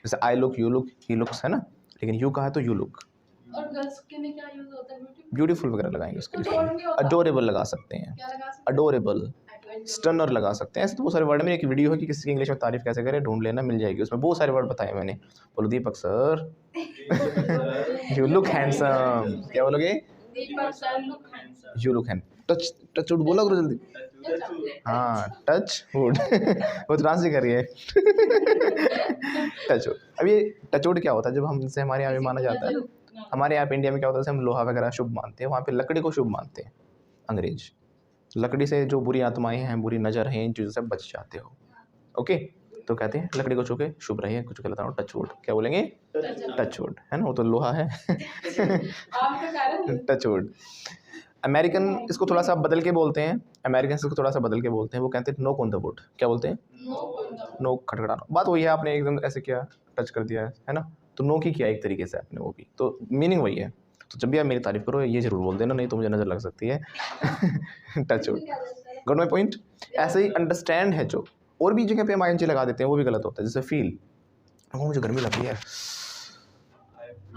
जैसे I look, you look, he looks है ना, लेकिन यू कहा है तो यू लुक। और गर्ल्स के लिए क्या यूज होता है? ब्यूटीफुल वगैरह लगाएंगे उसके लिए, नहीं होता। अडोरेबल लगा सकते हैं, क्या लगा सकते अडोरेबल, हैं? स्टनर लगा सकते हैं। ऐसे तो बहुत सारे वर्ड में, एक वीडियो है कि किसी की इंग्लिश में तारीफ कैसे करें, ढूंढ लेना, मिल जाएगी, उसमें बहुत सारे वर्ड बताए मैंने। बोलो Deepak sir you look handsome, क्या बोलोगे? Deepak sir look handsome. You look hand, touch wood बोला करो जल्दी। हाँ टच वुड वो तो डांस ही कर रही है टच वुड। अब ये टच वुड क्या होता है? जब हमसे हमारे यहाँ भी माना जाता है, हमारे यहाँ पे इंडिया में क्या होता है, जैसे हम लोहा वगैरह शुभ मानते हैं, वहाँ पे लकड़ी को शुभ मानते हैं अंग्रेज। लकड़ी से जो बुरी आत्माएं हैं, बुरी नज़र हैं, इन चीज़ों से बच जाते हो, ओके। तो कहते हैं लकड़ी को छू के शुभ रहिए, कुछ कहता हूँ टच वुड, क्या बोलेंगे? टच वुड, है ना, वो तो लोहा है टच वुड। अमेरिकन इसको थोड़ा सा बदल के बोलते हैं, अमेरिकन इसको थोड़ा सा बदल के बोलते हैं, वो कहते हैं नोक ऑन द वुड, क्या बोलते हैं? नोक, खटखटाना। बात वही है, आपने एकदम ऐसे किया, टच कर दिया है ना, तो नोक ही किया एक तरीके से आपने, वो भी तो मीनिंग वही है। तो जब भी आप मेरी तारीफ करो ये जरूर बोल देना, नहीं तो मुझे नज़र लग सकती है touch wood, got my point. ऐसे ही अंडरस्टैंड है जो, और भी जगह पे हम आईएनजी लगा देते हैं, वो भी गलत होता है। जैसे फील, वो मुझे गर्मी लग रही है,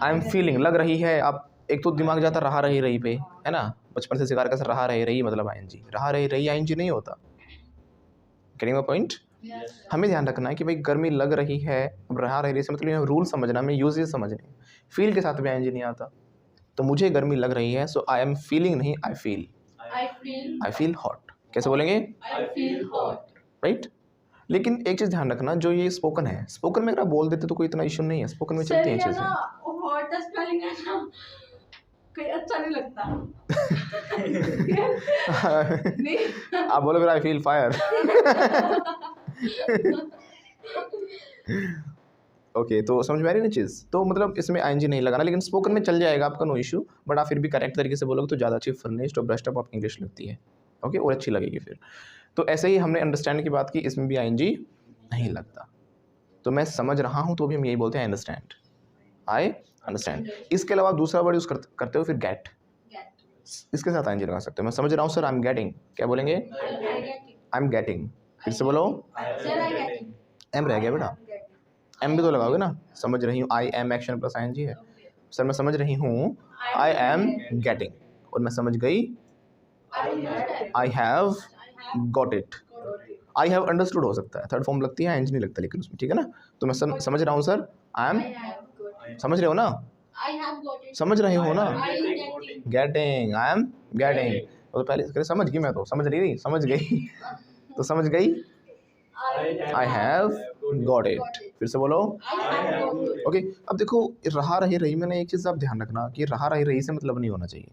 आई एम फीलिंग, लग रही है। आप एक तो दिमाग जाता रहा रही पे, है ना, बचपन से शिकार का रहा रही मतलब आईएनजी, रहा रही आईएनजी नहीं होता। Getting my point. हमें ध्यान रखना है कि भाई गर्मी लग रही है, अब रहा रही से मतलब रूल समझना, मैं यूजेज समझने। फील के साथ भी आईएनजी नहीं आता, तो मुझे गर्मी लग रही है, सो आई एम फीलिंग नहीं, आई फील हॉट। कैसे बोलेंगे? I feel hot, right. लेकिन एक चीज़ ध्यान रखना, जो ये स्पोकन है, स्पोकन में अगर आप बोल देते तो कोई इतना इशू नहीं है, स्पोकन में चलती है चीज़ें। हॉट का स्पेलिंग है ना, कोई अच्छा नहीं लगता नहीं आप बोलो फिर आई फील फायर ओके, तो समझ में आ रही ना चीज़। तो मतलब इसमें आईएनजी नहीं लगाना, लेकिन स्पोकन में चल जाएगा आपका, नो इशू। बट आप फिर भी करेक्ट तरीके से बोलोगे तो ज़्यादा अच्छी फर्निश्ड और ब्रश्ड अप आपकी इंग्लिश लगती है, ओके, और अच्छी लगेगी फिर। तो ऐसे ही हमने अंडरस्टैंड की बात की, इसमें भी आईएनजी नहीं लगता। तो मैं समझ रहा हूँ तो भी हम यही बोलते हैं, अंडरस्टैंड, आई अंडरस्टैंड। इसके अलावा दूसरा वर्ड यूज़ करते हो फिर गेट, इसके साथ आईएनजी लगा सकते हो। मैं समझ रहा हूँ सर, आई एम गेटिंग, क्या बोलेंगे? I am getting. फिर से बोलो, एम रह गया बेटा, एम भी तो लगाओगे ना, समझ रही हूँ, I am action plus ING है। सर मैं समझ रही हूँ, आई एम गेटिंग, और मैं समझ गई, आई have got it. I have understood हो सकता है, थर्ड फॉर्म लगती है, आईएनजी नहीं लगता लेकिन उसमें, ठीक है ना। तो मैं समझ रहा हूँ सर, आई एम, समझ रहे हो ना, समझ रहे हो ना, गेटिंग, आई एम गेटिंग। तो पहले समझ गई, मैं तो समझ गई तो समझ गई, आई हैव गॉट इट। फिर से बोलो, ओके। अब देखो, रहा रही में ना एक चीज़ आप ध्यान रखना कि रहा रही से मतलब नहीं होना चाहिए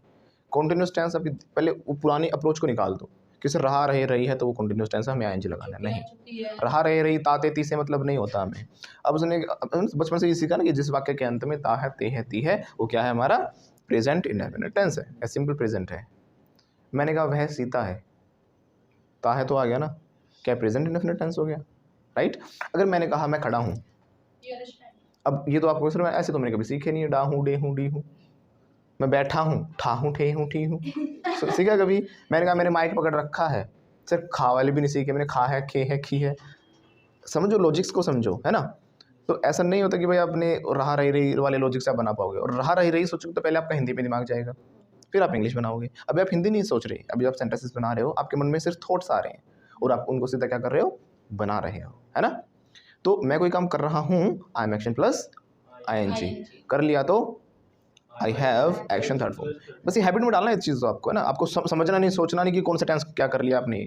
कॉन्टिन्यूस टेंस। आपकी पहले वो पुरानी अप्रोच को निकाल दो कि सर रहा रही है तो वो कॉन्टिन्यूस टेंस है, हमें आईएनजी लगाना है। नहीं, रहा रही ताते ती से मतलब नहीं होता हमें। अब उसने बचपन से ये सीखा ना कि जिस वाक्य के अंत में ता है, ते है, ती है, वो क्या है? हमारा प्रेजेंट इंडेफिनिट टेंस है, या सिंपल प्रेजेंट है। मैंने कहा वह सीता है, ता है तो आ गया ना, क्या प्रेजेंट इंडेफिनिट टेंस हो गया, राइट। अगर मैंने कहा मैं खड़ा हूँ, अब ये तो आपको सर ऐसे तो मैंने कभी सीखे नहीं है, डा हूँ, डे हूँ, डी हूँ। मैं बैठा हूँ, ठा हूँ, ठे हूँ, ठी हूँ, सीखा कभी? मैंने कहा मैंने माइक पकड़ रखा है, सर खा वाले भी नहीं सीखे, मैंने खा है, खे है, खी है। समझो, लॉजिक्स को समझो, है ना। तो ऐसा नहीं होता कि भाई आपने रहा रही वाले लॉजिक से आप बना पाओगे। और रहा रही सोचोगे तो पहले आपका हिंदी पे दिमाग जाएगा, फिर आप इंग्लिश बनाओगे। अभी आप हिंदी नहीं सोच रहे, अभी आप सेंटेंसेस बना रहे हो, आपके मन में सिर्फ थॉट्स आ रहे हैं और आप उनको सीधा क्या कर रहे हो? बना रहे हो, है ना। तो मैं कोई काम कर रहा हूँ, I am action plus ING, कर लिया तो I have action third form. बस ये हैबिट में डालना है इस चीज़ को आपको, है ना। आपको समझना नहीं, सोचना नहीं कि कौन सा टेंस क्या कर लिया आपने,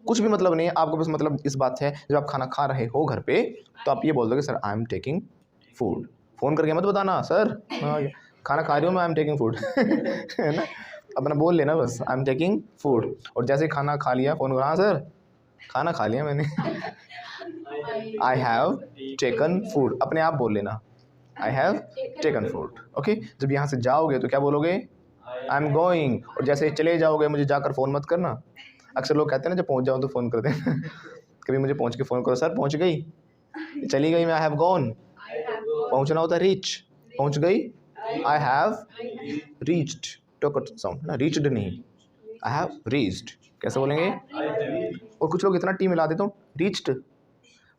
कुछ भी मतलब नहीं है आपको। बस मतलब इस बात है, जब आप खाना खा रहे हो घर पे तो आप ये बोल दोगे sir I am taking food. Phone करके मत बताना सर हाँ खाना खा रही हूँ मैं, आई एम टेकिंग फूड है ना। अपना बोल लेना बस आई एम टेकिंग फूड, और जैसे ही खाना खा लिया फ़ोन करो हाँ सर खाना खा लिया मैंने आई हैव टेकन फूड, अपने आप बोल लेना आई हैव टेकन फूड। ओके, जब यहाँ से जाओगे तो क्या बोलोगे आई एम गोइंग, और जैसे चले जाओगे मुझे जाकर फ़ोन मत करना। अक्सर लोग कहते हैं ना जब पहुँच जाओ तो फ़ोन कर देना कभी मुझे पहुँच के फ़ोन करो सर पहुँच गई, चली गई मैं आई हैव गॉन। पहुँचना होता है रीच, पहुँच गई आई हैव रीच्ड, टोकट साउंड ना, रीच्ड नहीं आई हैव रीच्ड। कैसे बोलेंगे? और कुछ लोग इतना टी मिला देते हो रीच्ड,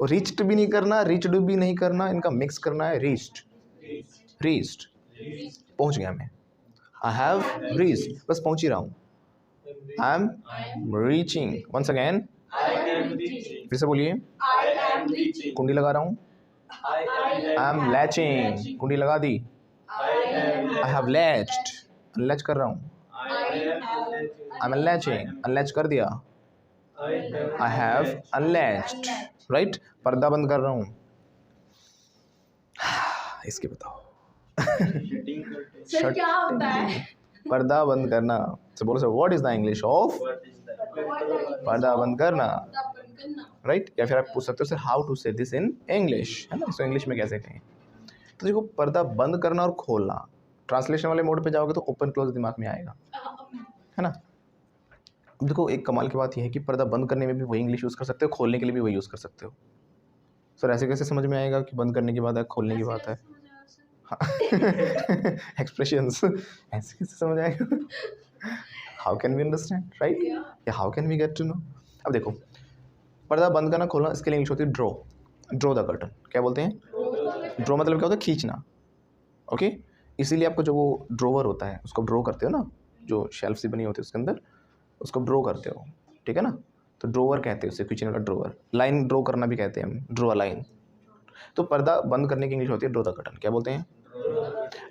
और रीच्ड भी नहीं करना रीच्ड भी नहीं करना, इनका मिक्स करना है रीच्ड रीच्ड। पहुँच गया मैं, आई हैव रीच्ड, बस पहुँच ही रहा हूँ। I am reaching, once again फिर से बोलिए, कुंडी लगा रहा हूँ, आई एम लैचिंग, कुंडी लगा दी, आई हैव लैच्ड, अनलैच कर रहा हूँ, आई एम अनलैचिंग, अनलैच कर दिया, आई हैव अनलैच्ड, राइट। पर्दा बंद कर रहा हूँ, इसके बताओ सर क्या होता है? पर्दा बंद करना। तो बोलो sir what is the English of पर्दा बंद करना, राइट। या फिर आप पूछ सकते हो सर हाउ टू से दिस इन इंग्लिश, है ना, इसको इंग्लिश में कैसे कहें। तो देखो पर्दा बंद करना और खोलना, ट्रांसलेशन वाले मोड पे जाओगे तो ओपन क्लोज दिमाग में आएगा, है ना। अब देखो एक कमाल की बात यह है कि पर्दा बंद करने में भी वही इंग्लिश यूज़ कर सकते हो, खोलने के लिए भी वही यूज़ कर सकते हो। सर ऐसे कैसे समझ में आएगा कि बंद करने की बात है खोलने की बात है? एक्सप्रेशंस ऐसे कैसे समझ आएगा? How can we understand, right, या how can we get to know. अब देखो पर्दा बंद करना खोलना, इसके लिए इंग्लिश होती है ड्रॉ, ड्रॉ द कर्टन। क्या बोलते हैं? ड्रॉ मतलब क्या होता है? खींचना। ओके, इसीलिए आपको जो वो ड्रोवर होता है उसको ड्रॉ करते हो ना, जो शेल्फ सी बनी होती है उसके अंदर, उसको ड्रॉ करते हो, ठीक है ना। तो ड्रोवर कहते हैं उसे, खींचने वाला ड्रोवर। लाइन ड्रॉ करना भी कहते हैं हम, ड्रॉ अ लाइन। तो पर्दा बंद करने की इंग्लिश होती है ड्रॉ द कर्टन। क्या बोलते हैं?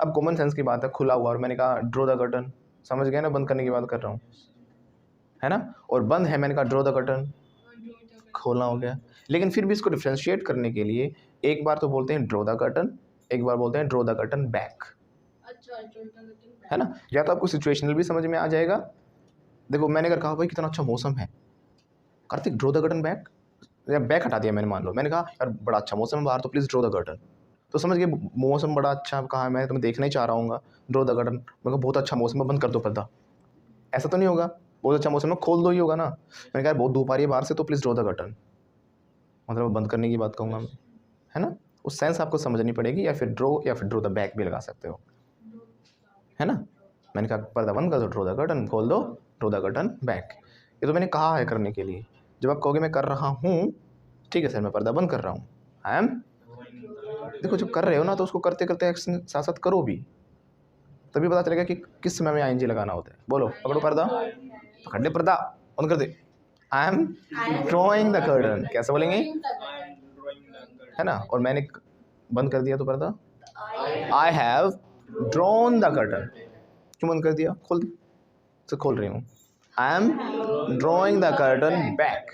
अब कॉमन सेंस की बात है, खुला हुआ और मैंने कहा ड्रॉ द कर्टन, समझ गए ना, बंद करने की बात कर रहा हूँ, है ना। और बंद है, मैंने कहा ड्रॉ द कर्टन, खोलना हो गया। लेकिन फिर भी इसको डिफ्रेंशिएट करने के लिए एक बार तो बोलते हैं ड्रॉ द कर्टन, एक बार बोलते हैं ड्रॉ द कर्टन बैक, है ना। या तो आपको सिचुएशनल भी समझ में आ जाएगा। देखो मैंने अगर कहा भाई कितना अच्छा मौसम है, Kartik draw the curtain back, या बैक हटा दिया मैंने, मान लो मैंने कहा यार बड़ा अच्छा मौसम है बाहर तो प्लीज़ ड्रॉ द कर्टन, तो समझ गए मौसम बड़ा अच्छा कहा है, मैं तुम्हें देखना ही चाह रहा हूँ, ड्रॉ द कर्टन, मैं कहा बहुत अच्छा मौसम है बंद कर दो पर्दा। ऐसा तो नहीं होगा, बहुत अच्छा मौसम है खोल दो ही होगा ना। मैंने कहा बहुत धूप आ रही है बाहर से तो प्लीज़ ड्रॉ द कर्टन, मतलब बंद करने की बात कहूँगा मैं, है ना। उस सेंस आपको समझनी पड़ेगी, या फिर ड्रॉ द बैक भी लगा सकते हो, है ना। मैंने कहा पर्दा बंद कर दो, ड्रॉ द कर्टन खोल दो, ड्रॉ द कर्टन बैक। ये तो मैंने कहा है करने के लिए। जब आप कहोगे मैं कर रहा हूँ, ठीक है सर मैं पर्दा बंद कर रहा हूँ, आई एम, देखो जब कर रहे हो ना तो उसको करते करते एक्शन साथ साथ करो भी, तभी पता चलेगा कि किस समय में आईएनजी लगाना होता है। बोलो पकड़ो पर्दा, पकड़ ले पर्दा, बंद कर दे, I am drawing the curtain, कैसे बोलेंगे, है ना। और मैंने बंद कर दिया तो पर्दा, आई हैव ड्रॉन द कर्टन, क्यों बंद कर दिया, खोल दी तो खोल रही हूँ, I am drawing the curtain back,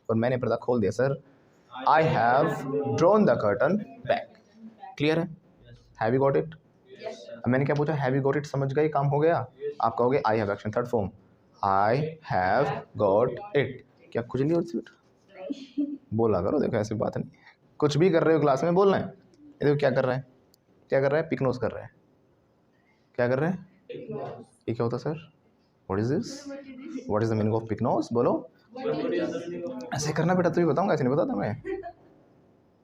और मैंने पर्दा खोल दिया sir, I have drawn the curtain back. Clear है? Have you got it? अब मैंने क्या पूछा, हैव यू गॉट इट, समझ गए, काम हो गया। आप कहोगे आई have action third form, I have got it. क्या खुजली होती है? बोला करो, देखो ऐसी बात नहीं, कुछ भी कर रहे हो क्लास में बोलना है। ये देखो क्या कर रहा है, क्या कर रहा है, पिकनोज कर रहा है, क्या कर रहा है, ये क्या होता है sir, what is this, what is the meaning of pick nose, बोलो। ऐसे करना बेटा, तो भी बताऊंगा, ऐसे नहीं बताता मैं।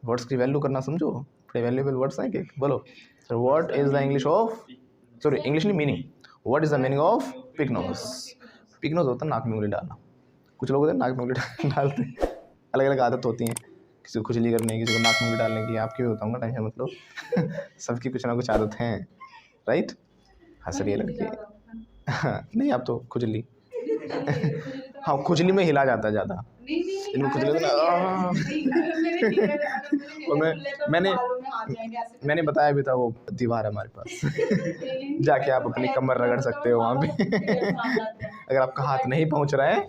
वर्ड्स की वैल्यू करना समझो, बड़े वैल्यूएबल वर्ड्स हैं कि, बोलो sir what is the English of, sorry English नहीं meaning, what is the meaning of pick nose. Pick nose होता है नाक में उंगली डालना, कुछ लोग होते हैं नाक में उंगली डालते हैं, अलग अलग आदत होती हैं, किसी को खुजली करने की, किसी को नाक में उंगली डालने की, आपकी भी बताऊँगा, टेंशन मत लो सबकी कुछ ना कुछ आदत हैं, राइट। हंस रही है लड़की नहीं आप तो खुजली हाँ खुजली में हिला जाता है ज़्यादा, इनमें खुजली मैंने हाथ जाएंगे ऐसे मैंने बताया भी था वो दीवार है हमारे पास, जाके आप अपनी कमर रगड़ सकते हो वहाँ पे। अगर आपका हाथ नहीं पहुँच रहा है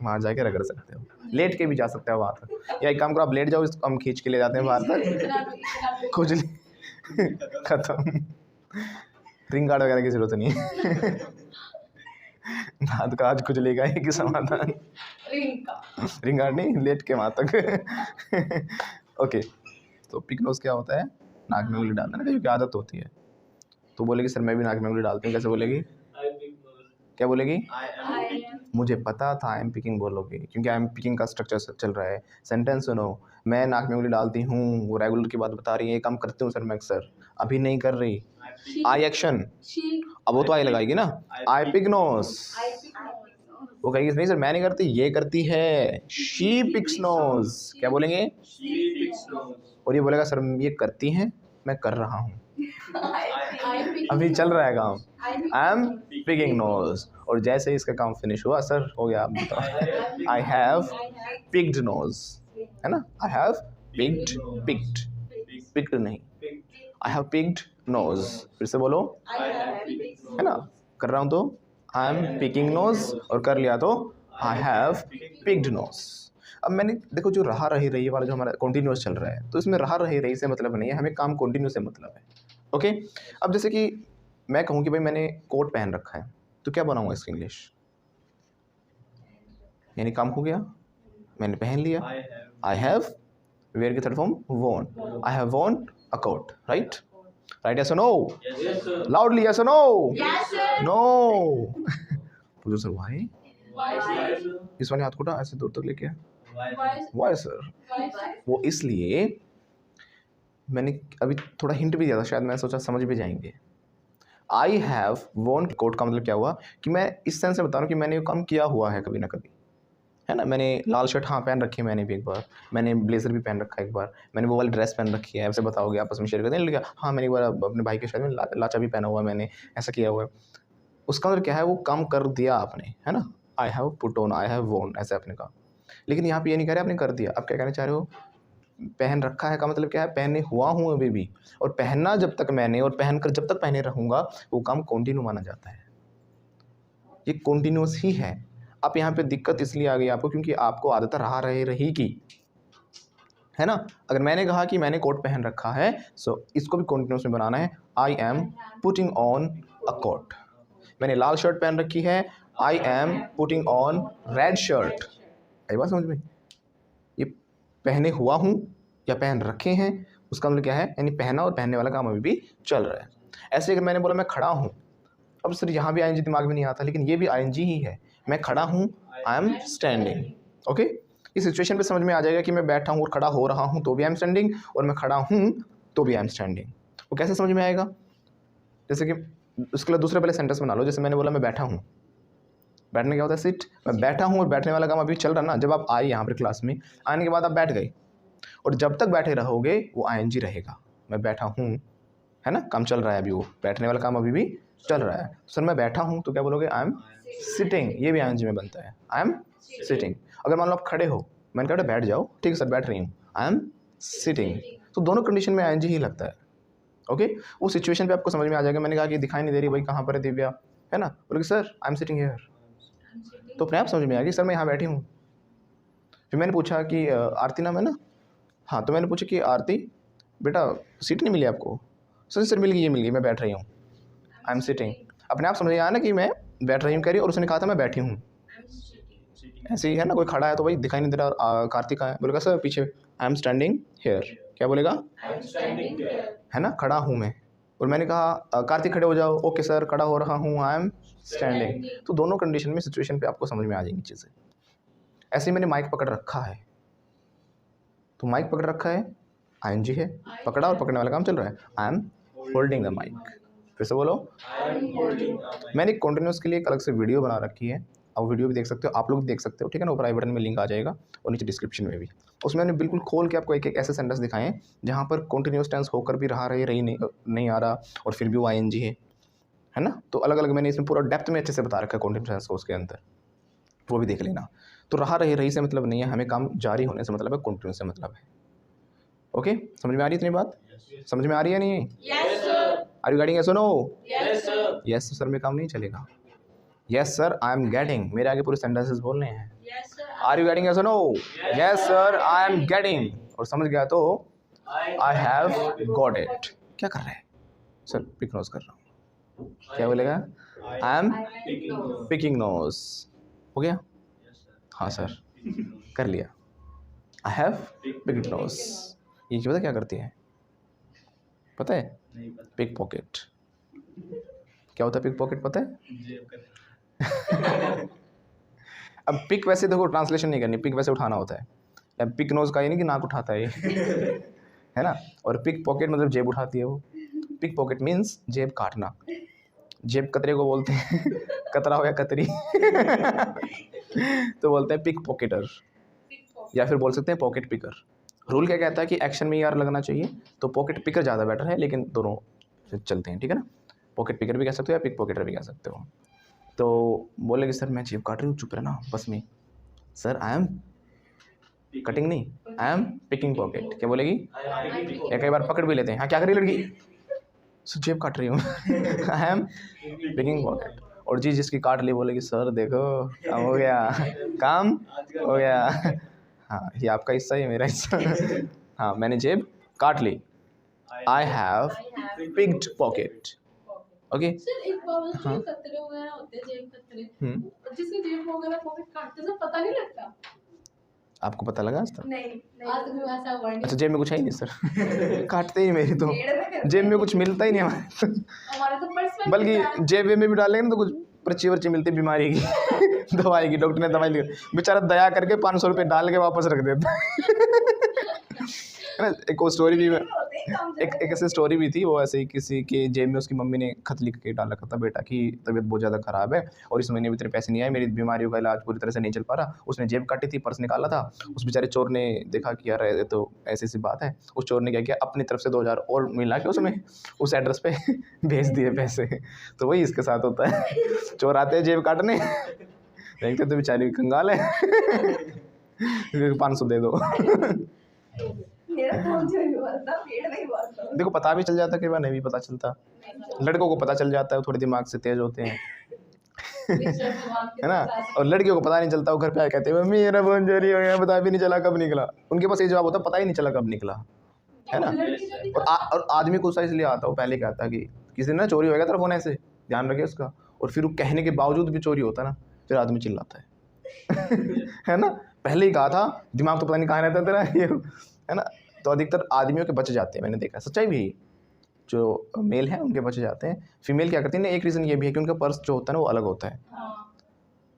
वहाँ जाके रगड़ सकते हो, लेट के भी जा सकते हो वहाँ तक, या एक काम करो आप लेट जाओ, इसको हम खींच के ले जाते हैं बाहर तक, खुजली खत्म, रिंग गार्ड वगैरह की जरूरत नहीं है। दांत का आज खुजली का एक ही समाधान, रिंग गार्ड नहीं, लेट के वहाँ तक। ओके, तो पिक नोज क्या होता है? नाक में उंगली डालना ना, क्योंकि आदत होती है। तो बोलेगी सर मैं भी नाक में उंगली डालती हूँ, कैसे बोलेगी? क्या बोलेगी? मुझे पता था आई एम पिकिंग बोलोगे, क्योंकि आई एम पिकिंग का स्ट्रक्चर चल रहा है। सेंटेंस सुनो, मैं नाक में उंगली डालती हूँ, वो रेगुलर की बात बता रही है, ये काम करती हूँ सर मैं अक्सर, अभी नहीं कर रही। आई एक्शन, अब वो तो आई लगाएगी ना, आई पिक नोज। वो कहेगी नहीं सर मैं नहीं करती, ये करती है, शी पिक्स नोज। क्या बोलेंगे? और ये बोलेगा सर ये करती हैं, मैं कर रहा हूँ, अभी चल रहा है काम, आई एम पिकिंग नोज। और जैसे ही इसका काम फिनिश हुआ, सर हो गया, आप बताओ, आई हैव पिक्ड नोज, है ना, आई हैव पिक्ड नहीं, आई हैव पिक्ड नोज। फिर से बोलो, है ना, कर रहा हूँ तो आई एम पिकिंग नोज, और कर लिया तो आई हैव पिक्ड नोज। अब मैंने देखो जो रहा रही रही वाला जो हमारा कॉन्टिन्यूस चल रहा है, तो इसमें रहा रही रही से मतलब नहीं है, हमें काम कॉन्टिन्यू से मतलब है। ओके, अब जैसे कि मैं कहूँ कि भाई मैंने कोट पहन रखा है, तो क्या बनाऊँगा इसका इंग्लिश? यानी काम हो गया, मैंने पहन लिया, आई हैव, वेयर की third form worn, I have worn a coat, right? Right, yes और नो? लाउडली, यस और नो? नो। पूछो सर व्हाई? इस वाले हाथ को ना ऐसे दूर तक लेके, व्हाई सर? वो इसलिए, मैंने अभी थोड़ा हिंट भी दिया था, शायद मैं सोचा समझ भी जाएंगे। आई हैव वॉन कोट का मतलब क्या हुआ कि मैं इस सेंस से बता रहा हूँ कि मैंने ये काम किया हुआ है कभी ना कभी, है ना। मैंने लाल शर्ट हाँ पहन रखी है मैंने भी एक बार, मैंने ब्लेजर भी पहन रखा है एक बार, मैंने वो वाली ड्रेस पहन रखी है, ऐसे बताओगे आपस में शेयर करते हैं, लेकिन हाँ मैंने एक बार अपने भाई के शादी में लाचा भी पहना हुआ है, मैंने ऐसा किया हुआ है। उसका मतलब क्या है, वो काम कर दिया आपने, है ना। I have put on, I have von, ऐसे आपने कहा। लेकिन यहाँ पे ये नहीं कह रहे आपने कर दिया, आप क्या कहना चाह रहे हो? पहन रखा है का मतलब क्या है? पहने हुआ हूँ अभी भी, और पहनना जब तक मैंने, और पहनकर जब तक पहने रहूँगा, वो काम कॉन्टिन्यू माना जाता है, ये कॉन्टिन्यूस ही है। अब यहाँ पे दिक्कत इसलिए आ गई आपको क्योंकि आपको आदत रहा रही की, है ना। अगर मैंने कहा कि मैंने कोट पहन रखा है, सो इसको भी कॉन्टिन्यूस में बनाना है, I am putting on a coat. मैंने लाल शर्ट पहन रखी है, I am putting on red shirt. आई बात समझ में? ये पहने हुआ हूँ या पहन रखे हैं, उसका मतलब क्या है, यानी पहना और पहनने वाला काम अभी भी चल रहा है। ऐसे अगर मैंने बोला मैं खड़ा हूँ, अब सर यहाँ भी आईएनजी दिमाग में नहीं आता, लेकिन ये भी आईएनजी ही है, मैं खड़ा हूँ, आई एम स्टैंडिंग। ओके, इस सिचुएशन पे समझ में आ जाएगा कि मैं बैठा हूँ और खड़ा हो रहा हूँ तो भी आई एम स्टैंडिंग, और मैं खड़ा हूँ तो भी आई एम स्टैंडिंग। वो कैसे समझ में आएगा? जैसे कि उसके लिए दूसरे पहले सेंटेंस बना लो। जैसे मैंने बोला मैं बैठा हूँ, बैठने क्या होता है? सिट। मैं बैठा हूँ और बैठने वाला काम अभी चल रहा ना। जब आप आए यहाँ पर क्लास में, आने के बाद आप बैठ गए, और जब तक बैठे रहोगे वो आईएनजी रहेगा। मैं बैठा हूँ, है ना, काम चल रहा है अभी, वो बैठने वाला काम अभी भी चल रहा है। सर मैं बैठा हूँ तो क्या बोलोगे? आई एम सिटिंग, ये भी आईएनजी में बनता है, आई एम सिटिंग। अगर मान लो आप खड़े हो, मैंने कहा बैठ जाओ, ठीक है सर बैठ रही हूँ, आई एम सिटिंग, तो दोनों कंडीशन में आईएनजी ही लगता है। ओके, वो सिचुएशन पे आपको समझ में आ जाएगा। मैंने कहा कि दिखाई नहीं दे रही भाई, कहाँ पर है दिव्या, है ना, बोलोगे sir I am sitting here, तो अपने आप समझ में आ गई सर मैं यहाँ बैठी हूँ। फिर मैंने पूछा कि आरती नाम है ना, हाँ, तो मैंने पूछा कि आरती बेटा सीट नहीं मिली आपको? सर मिल गई, ये मिल गई, मैं बैठ रही हूँ, आई एम सिटिंग। अपने आप समझ में आया ना कि मैं बैठ रही हूँ कह रही, और उसने कहा था मैं बैठी हूँ। ऐसे ही है ना, कोई खड़ा है तो भाई दिखाई नहीं दे रहा, कार्तिक का है, बोलेगा सर पीछे, आई एम स्टैंडिंग हेयर। क्या बोलेगा? है ना, खड़ा हूँ मैं, और मैंने कहा कार्तिक खड़े हो जाओ, ओके सर खड़ा हो रहा हूँ, आई एम स्टैंडिंग। तो दोनों कंडीशन में, सिचुएशन पे आपको समझ में आ जाएंगी चीज़ें। ऐसे ही मैंने माइक पकड़ रखा है, तो माइक पकड़ रखा है, आईएनजी है, पकड़ा और पकड़ने वाला काम चल रहा है, I am holding the mic. फिर से बोलो, मैंने कॉन्टिन्यूस के लिए एक अलग से वीडियो बना रखी है, आप वीडियो भी देख सकते हो, आप लोग भी देख सकते हो, ठीक है ना, ऊपर आई बटन में लिंक आ जाएगा और नीचे डिस्क्रिप्शन में भी। उसमें मैंने बिल्कुल खोल के आपको एक एक ऐसे सेंटेंस दिखाए हैं जहाँ पर कॉन्टिन्यूस टेंस होकर भी रही नहीं आ रहा, और फिर भी वो आईएनजी है ना। तो अलग अलग मैंने इसमें पूरा डेप्थ में अच्छे से बता रखा है कॉन्टिन्यूस टेंस को, उसके अंदर वो भी देख लेना। तो रही से मतलब नहीं है, हमें काम जारी होने से मतलब है, कॉन्टिन्यूस से मतलब है। ओके, समझ में आ रही है इतनी बात? समझ में आ रही है नहीं? Yes, sir. Are you getting? Yes और no? Yes, sir. Yes sir में काम नहीं चलेगा। Yes sir I am getting, मेरे आगे पूरे सेंटेंसेस बोलने हैं। Yes, sir. Are you getting? Yes और no? Yes sir I am getting. और समझ गया तो आई हैव गॉट इट। क्या कर रहे हैं सर? पिक नोज कर रहा हूँ। क्या बोलेगा? I am picking nose. हो गया? हाँ सर, कर लिया। I have picked nose. ये पता क्या करती है? पता है? Pick pocket. क्या होता है पिक पॉकेट, पता है? अब पिक वैसे देखो ट्रांसलेशन नहीं करनी, पिक वैसे उठाना होता है। अब पिक नोज का ये नहीं कि नाक उठाता है ये है ना। और पिक पॉकेट मतलब जेब उठाती है वो। पिक पॉकेट मीन्स जेब काटना। जेब कतरे को बोलते हैं कतरा हो या कतरी तो बोलते हैं पिक पॉकेटर, या फिर बोल सकते हैं पॉकेट पिकर। रूल क्या कहता है कि एक्शन में यार लगना चाहिए, तो पॉकेट पिकर ज़्यादा बेटर है, लेकिन दोनों चलते हैं, ठीक है ना। पॉकेट पिकर भी कह सकते हो या पिक पॉकेटर भी कह सकते हो। तो बोलेगी सर मैं जेब काट रही हूँ, चुप रहना बस में। सर आई एम कटिंग नहीं, आई एम पिकिंग पॉकेट। क्या बोलेगी? या कई बार पकड़ भी लेते हैं, हाँ क्या कर रही लड़की? सर जेब काट रही हूँ आई एम पिकिंग पॉकेट। और जी जिसकी काट ली बोलेगी सर देखो काम हो गया, काम हो गया। हाँ ये आपका हिस्सा है, मेरा हिस्सा हाँ मैंने जेब काट ली। I have picked pocket. Okay sir एक बार हाँ। जो कतरे वगैरह होते हैं, जेब कतरे, जिसके जेब वगैरह पॉकेट काटते हैं पता नहीं लगता। आपको पता लगा आज तक? नहीं आज तक ऐसा हुआ नहीं। अच्छा जेब में कुछ है ही नहीं सर काटते ही मेरी तो जेब में कुछ मिलता ही नहीं हमारे तो पर्स में बल्कि जेब में भी डालेंगे तो कुछ पर्ची वर्ची मिलती बीमारी की दवाई की। डॉक्टर ने दवाई ली, बेचारा दया करके 500 रुपये डाल के वापस रख देता है ना। एक वो स्टोरी भी एक ऐसी स्टोरी भी थी, वो ऐसे ही किसी के जेब में उसकी मम्मी ने खत लिख के डाल रखा था, बेटा की तबीयत बहुत ज़्यादा ख़राब है और इस महीने में तेरे पैसे नहीं आए, मेरी बीमारियों का इलाज पूरी तरह से नहीं चल पा रहा। उसने जेब काटी थी, पर्स निकाला था, उस बेचारे चोर ने देखा कि यार ये तो ऐसी सी बात है। उस चोर ने क्या किया, अपनी तरफ से 2000 और मिला के उसमें उस एड्रेस पे भेज दिए पैसे। तो वही इसके साथ होता है, चोर आते हैं जेब काटने, देखते तो बेचारी कंगाल है 500 दे दो देखो पता भी चल जाता, कई बार नहीं भी पता चलता। लड़कों को पता चल जाता है, वो थोड़े दिमाग से तेज होते हैं है ना। और लड़कियों को पता नहीं चलता, वो घर पे आए कहते हैं मम्मी मेरा फोन चोरी हो गया, पता भी नहीं चला कब निकला। उनके पास ये जवाब होता पता ही नहीं चला कब निकला, है ना। और आदमी गुस्सा इसलिए आता, वो पहले कहता कि किसी दिन ना चोरी हो गया तेरा फोन, ऐसे ध्यान रखे उसका। और फिर वो कहने के बावजूद भी चोरी होता ना, फिर आदमी चिल्लाता है है ना। पहले ही कहा था, दिमाग तो पता नहीं कहाँ रहता तेरा ये, है ना। तो अधिकतर आदमियों के बच जाते हैं, मैंने देखा, सच्चाई भी। जो मेल हैं उनके बच जाते हैं। फीमेल क्या करती है ना, एक रीज़न ये भी है कि उनका पर्स जो होता है ना वो अलग होता है,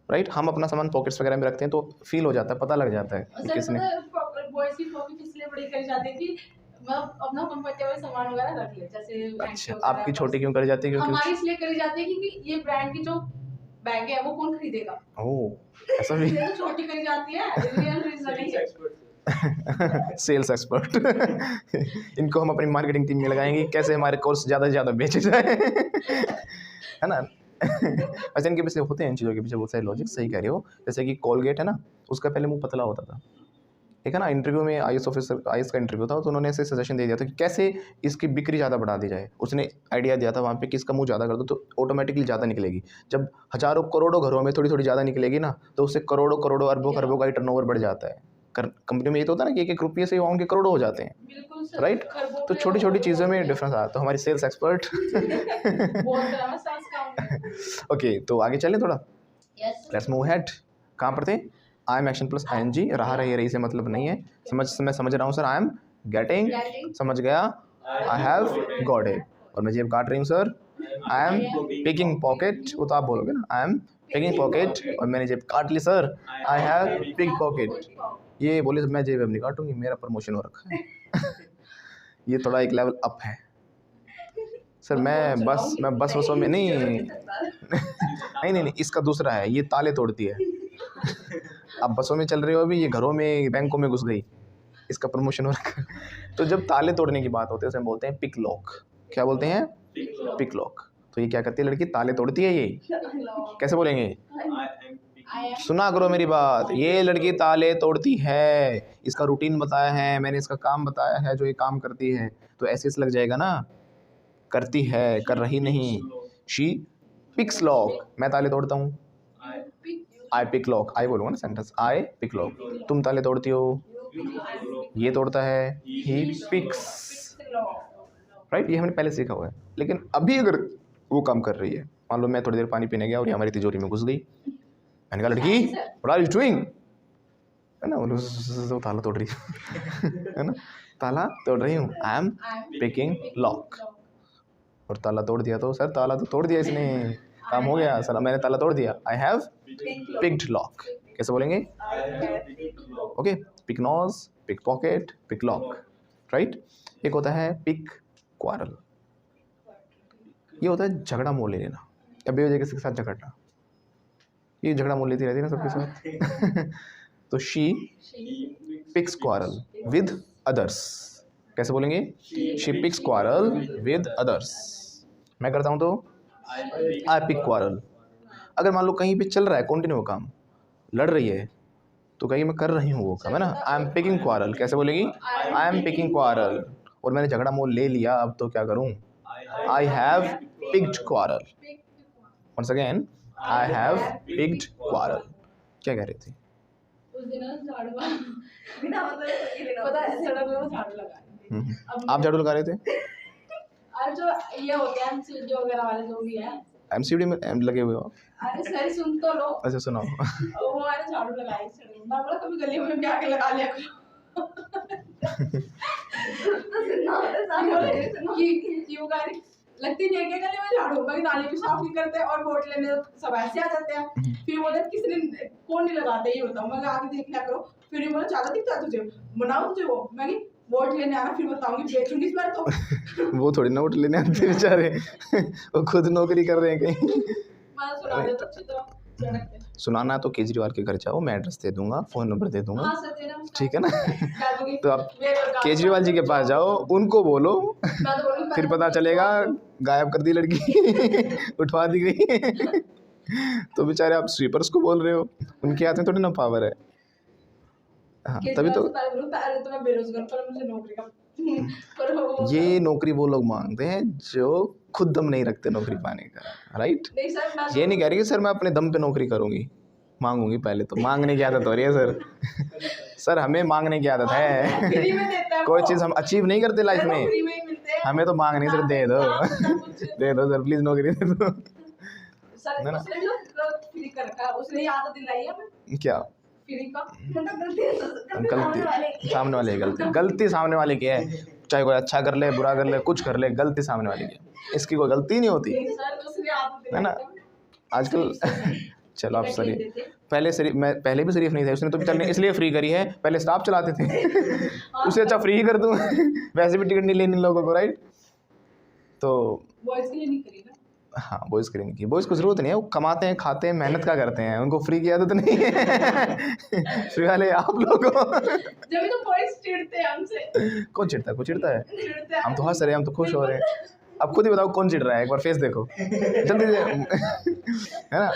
राइट। हम अपना सामान पॉकेट्स वगैरह में रखते हैं तो फील हो जाता है, पता लग जाता है कि किसने। बॉयज की पॉकेट इसलिए बड़ी करी जाती है कि मतलब अपना कंफर्टेबल सामान वगैरह रख ले, जैसे अच्छा आपकी छोटी क्यों करी जाती है? हमारी क्योंकि इसलिए करी जाती है क्योंकि ये ब्रांड की जो बैग है वो कौन खरीदेगा, ओह ऐसा भी इसलिए तो छोटी करी जाती है, रियल रीजन है। सेल्स एक्सपर्ट इनको हम अपनी मार्केटिंग टीम में लगाएंगे, कैसे हमारे कोर्स ज़्यादा से ज़्यादा बेचे जाए है ना। वैसे इनके पीछे होते हैं, इन चीज़ों के पीछे बहुत सारे लॉजिक, सही कह रहे हो। जैसे कि कोलगेट है ना, उसका पहले मुंह पतला होता था, ठीक है ना। इंटरव्यू में आईएएस ऑफिसर, आईएएस का इंटरव्यू था, तो उन्होंने ऐसे सजेशन दे दिया था कि कैसे इसकी बिक्री ज़्यादा बढ़ा दी जाए। उसने आइडिया दिया था वहाँ पे कि इसका मुंह ज़्यादा कर दो तो ऑटोमेटिकली ज़्यादा निकलेगी। जब हज़ारों करोड़ों घरों में थोड़ी थोड़ी ज़्यादा निकलेगी ना, तो उससे करोड़ों करोड़ों अरबों खरबों का ही टर्नओवर बढ़ जाता है। कंपनी में ये तो होता है ना कि एक रुपये से वहाँ के करोड़ों हो जाते हैं, राइट। तो छोटी छोटी चीज़ों में डिफरेंस आता है। तो हमारी सेल्स एक्सपर्ट ओके, तो आगे चलें थोड़ा, लेट्स मूव हेड। कहाँ पर थे? I am action plus ING, रहा रही से मतलब नहीं है। मैं समझ रहा हूँ सर, आई एम गेटिंग, समझ गया, आई हैव गॉट इट। और मैं जेब काट रही हूँ sir, I am picking pocket, वो तो आप बोलोगे ना, आई एम पिकिंग पॉकेट, और मैंने जेब काट ली sir, I have pick pocket. ये बोले मैं जेब अब नहीं काटूंगी, मेरा प्रमोशन हो रखा है ये थोड़ा एक लेवल अप है सर। मैं बस वसों में नहीं नहीं, इसका दूसरा है, ये ताले तोड़ती है। आप बसों में चल रहे हो अभी, ये घरों में बैंकों में घुस गई, इसका प्रमोशन हो रखा है। तो जब ताले तोड़ने की बात होती है उसे हम बोलते हैं पिक लॉक। क्या बोलते हैं? Pick lock. तो ये क्या करती है लड़की? ताले तोड़ती है। ये कैसे बोलेंगे? I am सुना करो मेरी बात, ये लड़की ताले तोड़ती है, इसका रूटीन बताया है मैंने, इसका काम बताया है जो ये काम करती है, तो ऐसे लग जाएगा ना, करती है, कर रही नहीं। शी पिक्स लॉक, मैं ताले तोड़ता हूँ, I pick I pick lock, I बोलूँगा ना सेंटेंस, आई पिक लॉक। तुम ताले तोड़ती हो, ये तोड़ता है, ही पिक्स, राइट, ये हमने पहले सीखा हुआ है। लेकिन अभी अगर वो काम कर रही है, मान लो मैं थोड़ी देर पानी पीने गया और ये हमारी तिजोरी में घुस गई, मैंने कहा लड़की व्हाट आर यू डूइंग, है ना, वो ताला तोड़ रही है ना, ताला तोड़ रही हूँ, आई एम पिकिंग लॉक, और ताला तोड़ दिया तो सर ताला तो तोड़ दिया इसने, काम हो गया सर, मैंने ताला तोड़ दिया, आई हैव पिक्ड लॉक। कैसे बोलेंगे, okay, pick nose, pick pocket, pick lock, right. एक होता है पिक क्वारल, ये होता है झगड़ा मोल ले लेना, या बेवजह किसी के साथ झगड़ना, ये झगड़ा मोल लेती रहती है ना सबके साथ तो she picks quarrel with others, कैसे बोलेंगे, she picks quarrel with others. मैं करता हूँ तो आई पिक क्वारल। अगर मान लो कहीं पे चल रहा है कंटिन्यू काम, लड़ रही है, तो कहीं मैं कर रही हूँ वो काम, है ना, आई एम पिकिंग क्वारल, कैसे बोलेगी, आई एम पिकिंग क्वारल। और मैंने झगड़ा मोल ले लिया, अब तो क्या करूँ, I have picked quarrel. Once again, I have picked quarrel. क्या कह रही थी, उस दिन ना झाड़ू बिना मतलब पता है सड़क में वो झाड़ू लगा रही थी। अब आप झाड़ू लगा रहे थे, और जो ये होते हैं जो वगैरह वाले जो भी है, एमसीडी में लगे हुए हो, अरे सर सुन तो लो, अच्छा सुनाओ वो मैंने झाड़ू लगाई सड़क में, मैं बोला कभी गली में भी आके लगा लिया करो तो सुनना होता है सामने कि क्यों गा रही लगती नहीं है क्या गली में झाड़ू, बाकी नाली भी साफ नहीं करते और वोट लेने सब ऐसे आ जाते हैं। फिर बोले किसने कौन नहीं लगाते ये बताओ, मैं आगे देख लिया करो। फिर ये बोला ज्यादा दिखता है तुझे, बनाओ तुझे वो, मैं वोट लेने आना फिर बताऊंगी, बेचूंगी इस बार तो वो थोड़ी ना वोट लेने आते बेचारे वो खुद नौकरी कर रहे हैं कहीं। मैं सुना देता अच्छी तरह सड़क पे। सुनाना है तो केजरीवाल के घर जाओ, मैं एड्रेस दे दूंगा, फ़ोन नंबर दे दूंगा, हाँ सर देना मुझे। ठीक है ना डाल दूंगी। तो आप मेरे केजरीवाल जी के पास जाओ, उनको बोलो, मैं तो बोलूंगी फिर पता चलेगा गायब कर दी लड़की उठवा दी गई तो बेचारे आप स्वीपर्स को बोल रहे हो, उनके हाथ में थोड़ी ना पावर है। हाँ तभी तो पहले तो मैं बेरोजगार पर मुझे नौकरी का पर वो ये नौकरी वो लोग मांगते हैं जो खुद दम नहीं रखते नौकरी पाने का, राइट। नहीं सर मैं ये नहीं कह रही कि सर मैं अपने दम पे नौकरी करूंगी, मांगूंगी, पहले तो मांगने की आदत हो रही है सर सर हमें मांगने की आदत है फ्री में देता है कोई वो। चीज़ हम अचीव नहीं करते लाइफ में, फ्री में ही मिलते हैं हमें तो मांगनी सर, दे दो दे दो सर प्लीज नौकरी दे दो। सर ना ना। उसने भी तो फ्री कर रखा है, उसने ही आदत दिलाई है हमें क्या फ्री का, मतलब गलती सामने वाले की गलती सामने वाले की है, चाहे कोई अच्छा कर ले बुरा कर ले कुछ कर ले, गलती सामने वाले की है, इसकी कोई गलती नहीं होती, सर उसने आदत है ना। दिलाई आजकल चलो आप शरीफ, पहले शरीफ, मैं पहले भी शरीफ नहीं था, उसने तो बेचारे ने इसलिए फ्री करी है, पहले स्टाफ चलाते थे उससे अच्छा फ्री ही कर दूँ वैसे भी टिकट नहीं लेनी लोगों को, राइट। तो बॉयज के लिए नहीं करी ना। हाँ बॉयज़ करेंगे की, बॉयज़ को ज़रूरत नहीं है, वो कमाते हैं खाते हैं मेहनत का करते हैं, उनको फ्री की आदत नहीं है फ्री वाले आप लोगों जब भी तो बॉयज चिढ़ते हैं हमसे, कौन चिढ़ता है, कौन चिढ़ता है, चिढ़ते हैं हम तो हंस रहे हैं, हम तो खुश हो रहे हैं। अब खुद ही बताओ कौन चिढ़ रहा है, एक बार फेस देखो जल्दी से है ना,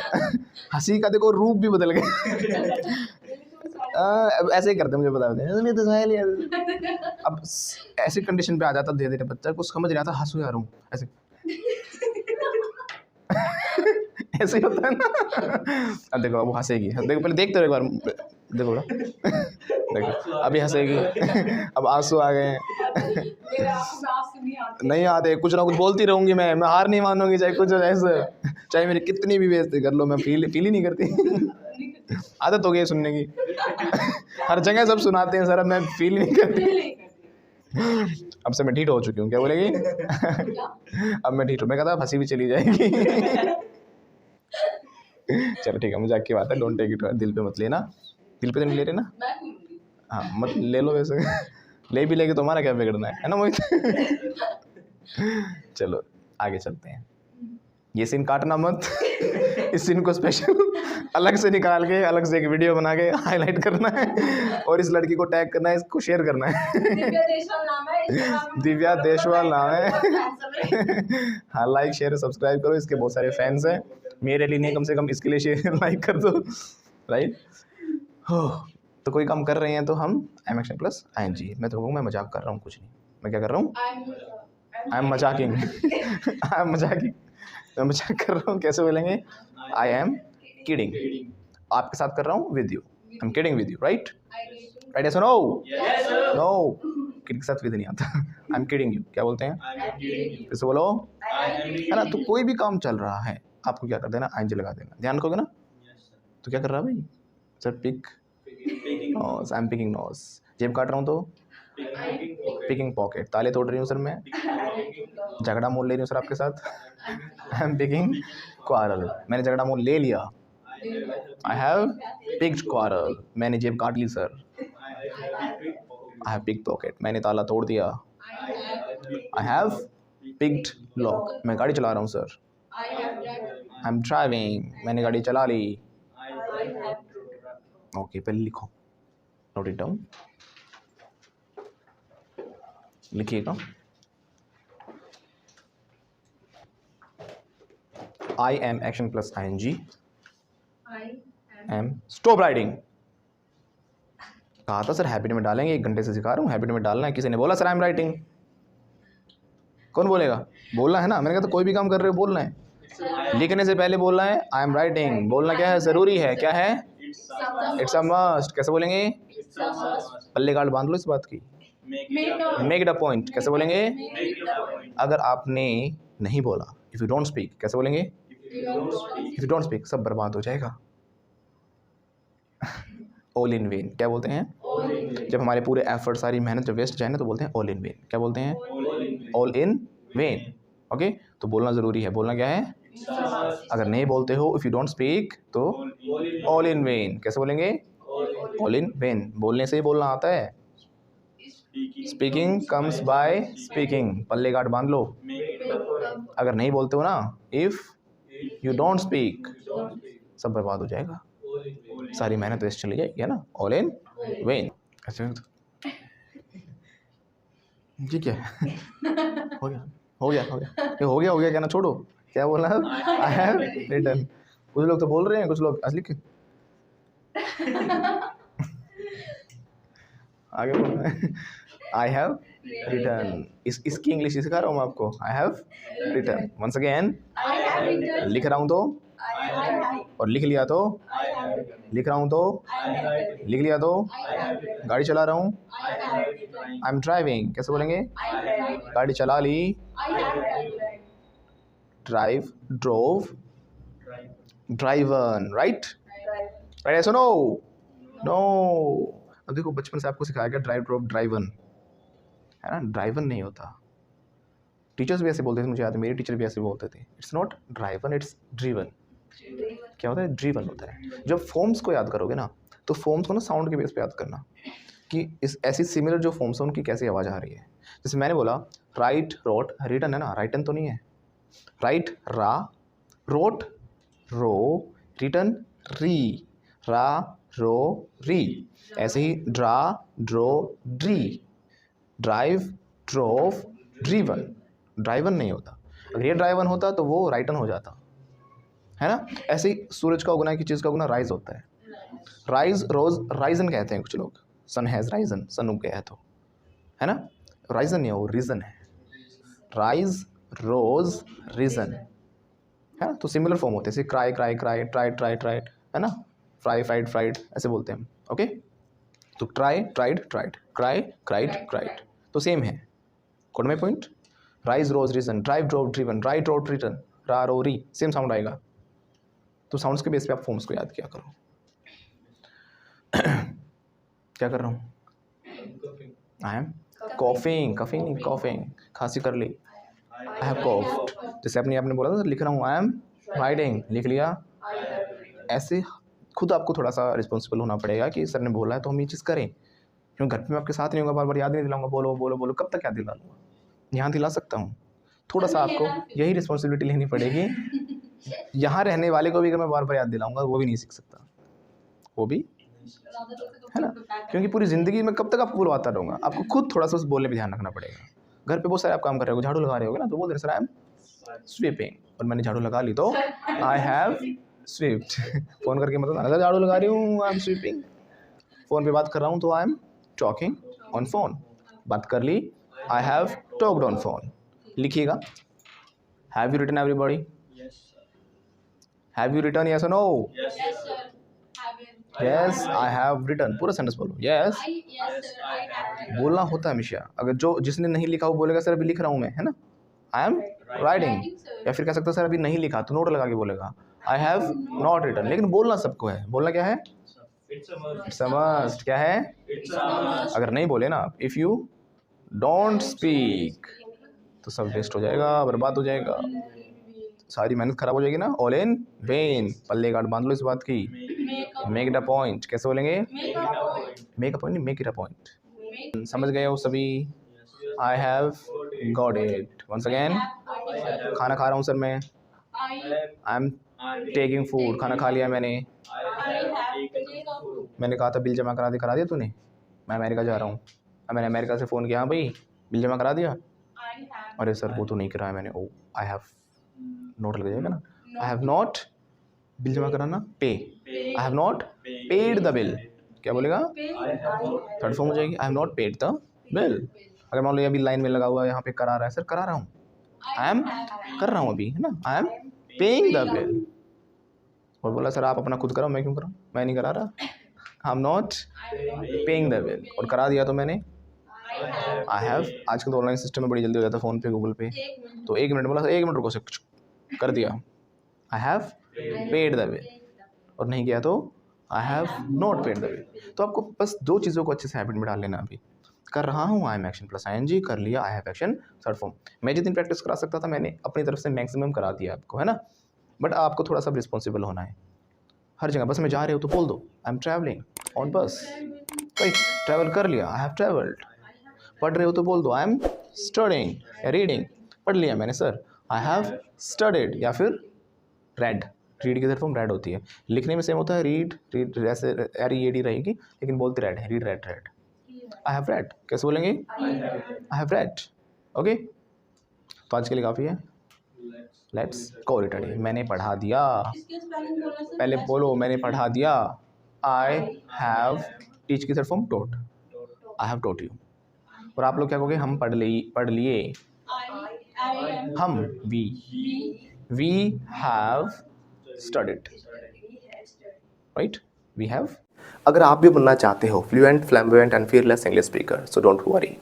हंसी का देखो रूप भी बदल गए ऐसे ही करते मुझे बता दें तो स्माइल यार। अब ऐसी कंडीशन पे आ जाता धीरे धीरे बच्चा, कुछ समझ नहीं आता, हंसू यार हूँ ऐसे ऐसे ही होता है ना। अब देखो अब वो हंसेगी, देखो पहले देखते रहो एक बार, देखो देखो अभी हंसेगी अब आंसू आ गए हैं मेरे आंखों में आंसू नहीं आते। नहीं आते, कुछ ना कुछ बोलती रहूंगी मैं हार नहीं मानूंगी, चाहे कुछ हो जाए, चाहे मेरी कितनी भी बेइज्जती कर लो, मैं फील ही नहीं करती आदत हो गई है सुनने की हर जगह सब सुनाते हैं सर, अब मैं फील ही नहीं करती, अब से मैं ढीठ हो चुकी हूँ। क्या बोलेगी अब मैं ढीठ हूँ, मैं कहता हंसी भी चली जाएगी चलो ठीक है, मजाक की बात है, डोंट टेक इट दिल पे मत लेना, दिल पे तो नहीं ले रहे ना, मैं क्यों लूंगी? हाँ मत ले लो वैसे ले भी लेके तुम्हारा क्या बिगड़ना है ना मोहित चलो आगे चलते हैं, ये सीन काटना मत इस सीन को स्पेशल अलग से निकाल के अलग से एक वीडियो बना के हाईलाइट करना है और इस लड़की को टैग करना है, इसको शेयर करना है दिव्या देशवाल नाम है, Instagram दिव्या देशवाल नाम है है। हाँ लाइक शेयर सब्सक्राइब करो, इसके बहुत सारे फैंस हैं, मेरे लिए नहीं कम से कम इसके लिए शेयर लाइक कर दो। राइट हो। तो कोई काम कर रहे हैं तो हम I am action plus I N G. मैं तो कहूँगा मैं मजाक कर रहा हूँ, कुछ नहीं, मैं क्या कर रहा हूँ, आई एम मजाकिंग आई एम मजाकिंग, मैं मजाक कर रहा हूँ। कैसे बोलेंगे, आई एम किडिंग, आपके साथ कर रहा हूँ with you, I am kidding with you, right right ऐसा no Yes, sir. No, kid के साथ विद नहीं आता, आई एम किडिंग यू क्या बोलते हैं, I am kidding you. फिर से बोलो, I am है ना। तो कोई भी काम चल रहा है आपको क्या कर देना, आई एन जी लगा देना, ध्यान रखोगे ना। Yes, sir. तो क्या कर रहा है भाई, sir pick Picking. Nose, I am picking nose, जेब काट रहा हूँ तो Picking pocket. पिकिंग पॉकेट, ताले तोड़ रही हूँ सर मैं, Picking. झगड़ा मोल ले रही हूँ सर आपके साथ, आई एम पिकिंग क्वारल, मैंने झगड़ा मोल ले लिया, आई हैव पिक्ड क्वारल, मैंने जेब काट ली sir, I have pick pocket, मैंने ताला तोड़ दिया, आई हैव पिक्ड लॉक, मैं गाड़ी चला रहा हूँ सर, आई एम ड्राइविंग, मैंने गाड़ी चला ली। ओके पहले लिखो, नोट इट डाउन, लिखिएगा, I am action plus I N G, am stop riding. कहा था सर हैबिट में डालेंगे, 1 घंटे से सिखा रहा हूँ, हैबिट में डालना है। किसी ने बोला सर आई एम राइटिंग, कौन बोलेगा, बोलना है ना। मैंने कहा तो कोई भी काम कर रहे हो बोलना है, लिखने से पहले बोलना है आई एम राइटिंग, बोलना क्या है, ज़रूरी है, क्या है, इट्स अ मस्ट। कैसे बोलेंगे, पल्ले गार्ड बांध लो इस बात की, मेक इट अ पॉइंट, कैसे बोलेंगे, अगर आपने नहीं बोला, इफ़ यू डोंट स्पीक, कैसे बोलेंगे, इफ़ यू डोंट स्पीक, सब बर्बाद हो जाएगा। ऑल इन वेन क्या बोलते हैं, जब हमारे पूरे एफर्ट सारी मेहनत जब वेस्ट जाए ना तो बोलते हैं ऑल इन वेन, क्या बोलते हैं, ऑल इन वेन। ओके, तो बोलना ज़रूरी है, बोलना क्या है, अगर नहीं बोलते हो, इफ़ यू डोंट स्पीक तो ऑल इन वेन, कैसे बोलेंगे, ऑल इन वेन, बोलने से ही बोलना आता है। स्पीकिंग कम्स बाय स्पीकिंग, पल्ले गार्ड बांध लो, अगर नहीं बोलते हो ना, इफ़ यू डोंट स्पीक, सब बर्बाद हो जाएगा, सारी मेहनत वेस्ट चली जाएगी, है ना, ऑल इन वेन। अच्छा ठीक है हो गया हो गया हो गया, ये हो गया क्या ना, छोड़ो, क्या बोलना है, आई हैव रिटन। कुछ लोग तो बोल रहे हैं, कुछ लोग असली के आगे बोलना है, आई हैव रिटन। इसकी इंग्लिश सिखा रहा हूँ मैं आपको, I have written. Once again, लिख रहा हूँ तो, और लिख लिया तो, लिख रहा हूँ तो, लिख लिया तो, गाड़ी चला रहा हूँ, आई एम ड्राइविंग, कैसे बोलेंगे, गाड़ी चला ली, drive, drove, driven, right right ऐसा नो नो। अब देखो बचपन से आपको सिखाया गया ड्राइव, ड्रोव, ड्राइवन, है ना, ड्राइवन नहीं होता। टीचर्स भी ऐसे बोलते थे, मुझे याद है मेरे टीचर भी ऐसे बोलते थे, it's not driven, it's driven. क्या होता है, ड्रीवन होता है। जब फॉर्म्स को याद करोगे ना, तो फॉर्म्स को ना साउंड के बेस पे याद करना, कि इस ऐसी सिमिलर जो फॉर्म्स हैं उनकी कैसी आवाज़ आ रही है। जैसे मैंने बोला राइट, रोट, रिटन, है ना, राइटन तो नहीं है, राइट रा, रोट रो, रिटन री, रा रो री। ऐसे ही ड्रा, ड्रो, ड्री, ड्राइव, ड्रोव, ड्रीवन। ड्राइवन नहीं होता, अगर ये ड्राइवन होता तो वो राइटन हो जाता, है ना। ऐसे ही सूरज का उगना की चीज़ का उगना राइज होता है, राइज, रोज, राइजन कहते हैं कुछ लोग, सन हैज़ राइजन, सन उग गया है तो, है ना, राइजन नहीं है वो रीजन है, राइज, रोज, रीजन, है ना। तो सिमिलर फॉर्म होते हैं, जैसे cry, cry, cry, try, try, tried, है ना, फ्राई, फ्राइड, फ्राइड, ऐसे बोलते हैं, ओके। तो try, tried, tried, cry, cried, cried, तो सेम है। कौन में point, rise, rose, risen, drive, drove, driven, write, wrote, written, रा, रो, री, सेम साउंड आएगा। तो साउंड्स के बेस पे आप फॉर्म्स को याद किया करो। क्या कर रहा हूँ, आई एम कॉफिंग, कफिंग नहीं, कॉफिंग, खांसी कर ली, आई हैव कॉफ्ड। जैसे आपने बोला था लिख रहा हूँ, आई एम राइटिंग, लिख लिया। ऐसे खुद आपको थोड़ा सा रिस्पॉन्सिबल होना पड़ेगा कि सर ने बोला है तो हम ये चीज़ करें, क्योंकि घर पे मैं आपके साथ नहीं होगा, बार बार याद नहीं दिलाऊंगा, बोलो बोलो बोलो, कब तक याद दिला लूँगा, यहाँ दिला सकता हूँ। थोड़ा सा आपको यही रिस्पॉन्सिबिलिटी लेनी पड़ेगी, यहाँ रहने वाले को भी अगर मैं बार बार याद दिलाऊंगा वो भी नहीं सीख सकता, वो भी, है ना, क्योंकि पूरी ज़िंदगी में कब तक आपको बुलवाता रहूँगा। आपको खुद थोड़ा सा उस बोलने पे ध्यान रखना पड़ेगा। घर पे बहुत सारे आप काम कर रहे हो, झाड़ू लगा रहे होगे ना, तो बोल रहे सर आई एम स्वीपिंग, और मैंने झाड़ू लगा ली तो आई हैव स्वीप्ड फोन करके मतलब अगर झाड़ू लगा रही हूँ, आई एम स्वीपिंग। फोन पे बात कर रहा हूँ तो I am talking on phone. बात कर ली, I have talked on phone. लिखिएगा, have you written everybody? Yes, sir. Have you written, yes और no? Yes, Yes, sir. sir. Have it. Yes I have written. पूरा सेंटेंस बोलो, yes. Yes, sir. I have. बोलना होता है हमेशा। अगर जो जिसने नहीं लिखा वो बोलेगा सर अभी लिख रहा हूँ मैं, है ना, I am writing. Writing, sir. या फिर कह सकते हो सर अभी नहीं लिखा, तो नोट लगा के बोलेगा आई हैव नॉट रिटन। लेकिन बोलना सबको है। बोलना क्या है? It's a must. It's a must. क्या है? It's a must. अगर नहीं बोले ना, इफ़ यू डोंट स्पीक तो सब वेस्ट हो जाएगा, बर्बाद हो जाएगा, सारी मेहनत खराब हो जाएगी ना, ऑल इन वेन। पल्ले गार्ड बांध लो इस बात की। Make a make it a point. कैसे बोलेंगे? make a point. Make a point नहीं, make it a point. Make समझ गए हो सभी? I have got it. Once again, have got it. खाना खा रहा हूँ सर मैं, I I am taking food. खाना खा लिया मैंने। I have take a food. मैंने कहा था बिल जमा करा दिया तूने? मैं अमेरिका जा रहा हूँ। अब मैंने अमेरिका से फ़ोन किया, हाँ भाई बिल जमा करा दिया? I have. अरे सर वो तो नहीं कराया मैंने। ओ आई हैव नोट लग जाएगा ना, not I have not bill जमा कराना, पे। paid. I have not paid the bill. क्या बोलेगा? Paid. थर्ड फॉर्म हो जाएगी, I have not paid the bill. अगर मान लो अभी लाइन में लगा हुआ है, यहाँ पे करा रहा है, सर करा रहा हूँ, आई एम कर रहा हूँ अभी, है ना, I am paying the bill. और बोला सर आप अपना खुद कराओ, मैं क्यों कराऊँ, मैं नहीं करा रहा, I am not paying the bill. और करा दिया तो मैंने आई हैव। आजकल तो ऑनलाइन सिस्टम में बड़ी जल्दी हो जाता है, फ़ोन पे, गूगल पे। एक मिनट तो 1 मिनट बोला, 1 मिनट रुको, से कर दिया, I have paid the bill. और नहीं किया तो I have not paid the bill. तो आपको बस 2 चीज़ों को अच्छे से हैबिट में डाल लेना। अभी कर रहा हूँ, I am action plus ING, कर लिया I have action third form. मैं जितनी प्रैक्टिस करा सकता था मैंने अपनी तरफ से मैक्सिमम करा दिया आपको, है ना। बट आपको थोड़ा सा रिस्पॉन्सिबल होना है। हर जगह बस में जा रहे हो तो बोल दो आई एम ट्रैवलिंग ऑन बस। भाई ट्रैवल कर लिया, आई हैव ट्रैवल्ड। पढ़ रहे हो तो बोल दो आई एम स्टडिंग या रीडिंग। पढ़ लिया मैंने सर, आई हैव स्टडीड। या फिर रेड, रीड की तरफ हम रेड होती है, लिखने में सेम होता है, रीड जैसे READ रहेगी, लेकिन बोलते रेड है, read red red. I have read कैसे बोलेंगे? I have read. ओके, तो आज के लिए काफ़ी है। Let's go return. मैंने पढ़ा दिया, इसके स्पेलिंग बोलने से पहले बोलो मैंने पढ़ा दिया। आई हैव, टीच की तरफ form taught, I have taught you. और आप लोग क्या कहोगे? हम पढ़ लिए। I am हम we have studied, right, we have. अगर आप भी बनना चाहते हो fluent, flamboyant and fearless English speaker, so don't worry.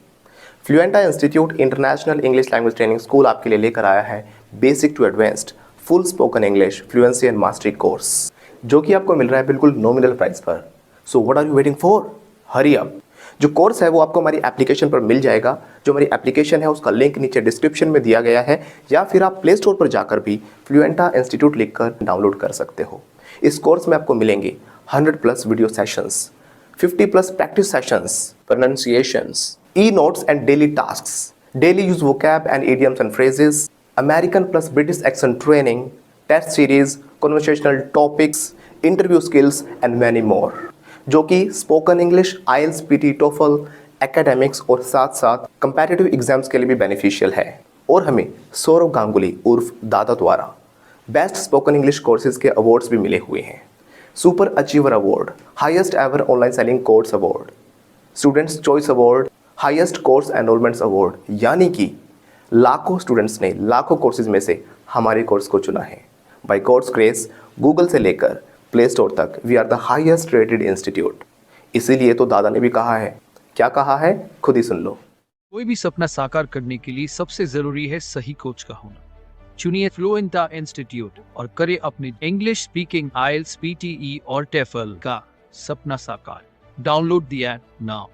Fluenta institute international English language training school आपके लिए लेकर आया है basic to advanced full spoken English fluency and mastery course, जो कि आपको मिल रहा है बिल्कुल नॉमिनल प्राइस पर। So what are you waiting for? Hurry up. जो कोर्स है वो आपको हमारी एप्लीकेशन पर मिल जाएगा। जो हमारी एप्लीकेशन है उसका लिंक नीचे डिस्क्रिप्शन में दिया गया है, या फिर आप प्ले स्टोर पर जाकर भी फ्लुएंटा इंस्टीट्यूट लिखकर डाउनलोड कर सकते हो। इस कोर्स में आपको मिलेंगे 100+ video sessions, 50+ practice sessions, pronunciations, e notes and daily tasks, daily use vocab and idioms and phrases, American plus British accent training, test series, conversational topics, interview skills and many more, जो कि spoken English, IELTS, PT, TOEFL, academics और साथ साथ कंपैरेटिव एग्जाम्स के लिए भी बेनिफिशियल है। और हमें सौरव गांगुली उर्फ दादा द्वारा बेस्ट स्पोकन इंग्लिश कोर्सेज के अवार्ड्स भी मिले हुए हैं। Super achiever award, highest ever online selling course award, students choice award, highest course enrolments award, यानी कि लाखों स्टूडेंट्स ने लाखों कोर्सेज में से हमारे कोर्स को चुना है। बाय गॉड्स ग्रेस, गूगल से लेकर प्ले स्टोर तक we are the highest rated institute. इसीलिए तो दादा ने भी कहा है, क्या कहा है खुद ही सुन लो। कोई भी सपना साकार करने के लिए सबसे जरूरी है सही कोच का होना। चुनिए फ्लुएंटा इंस्टीट्यूट और करें अपनी इंग्लिश स्पीकिंग, IELTS, PTE और TOEFL का सपना साकार। Download the app now.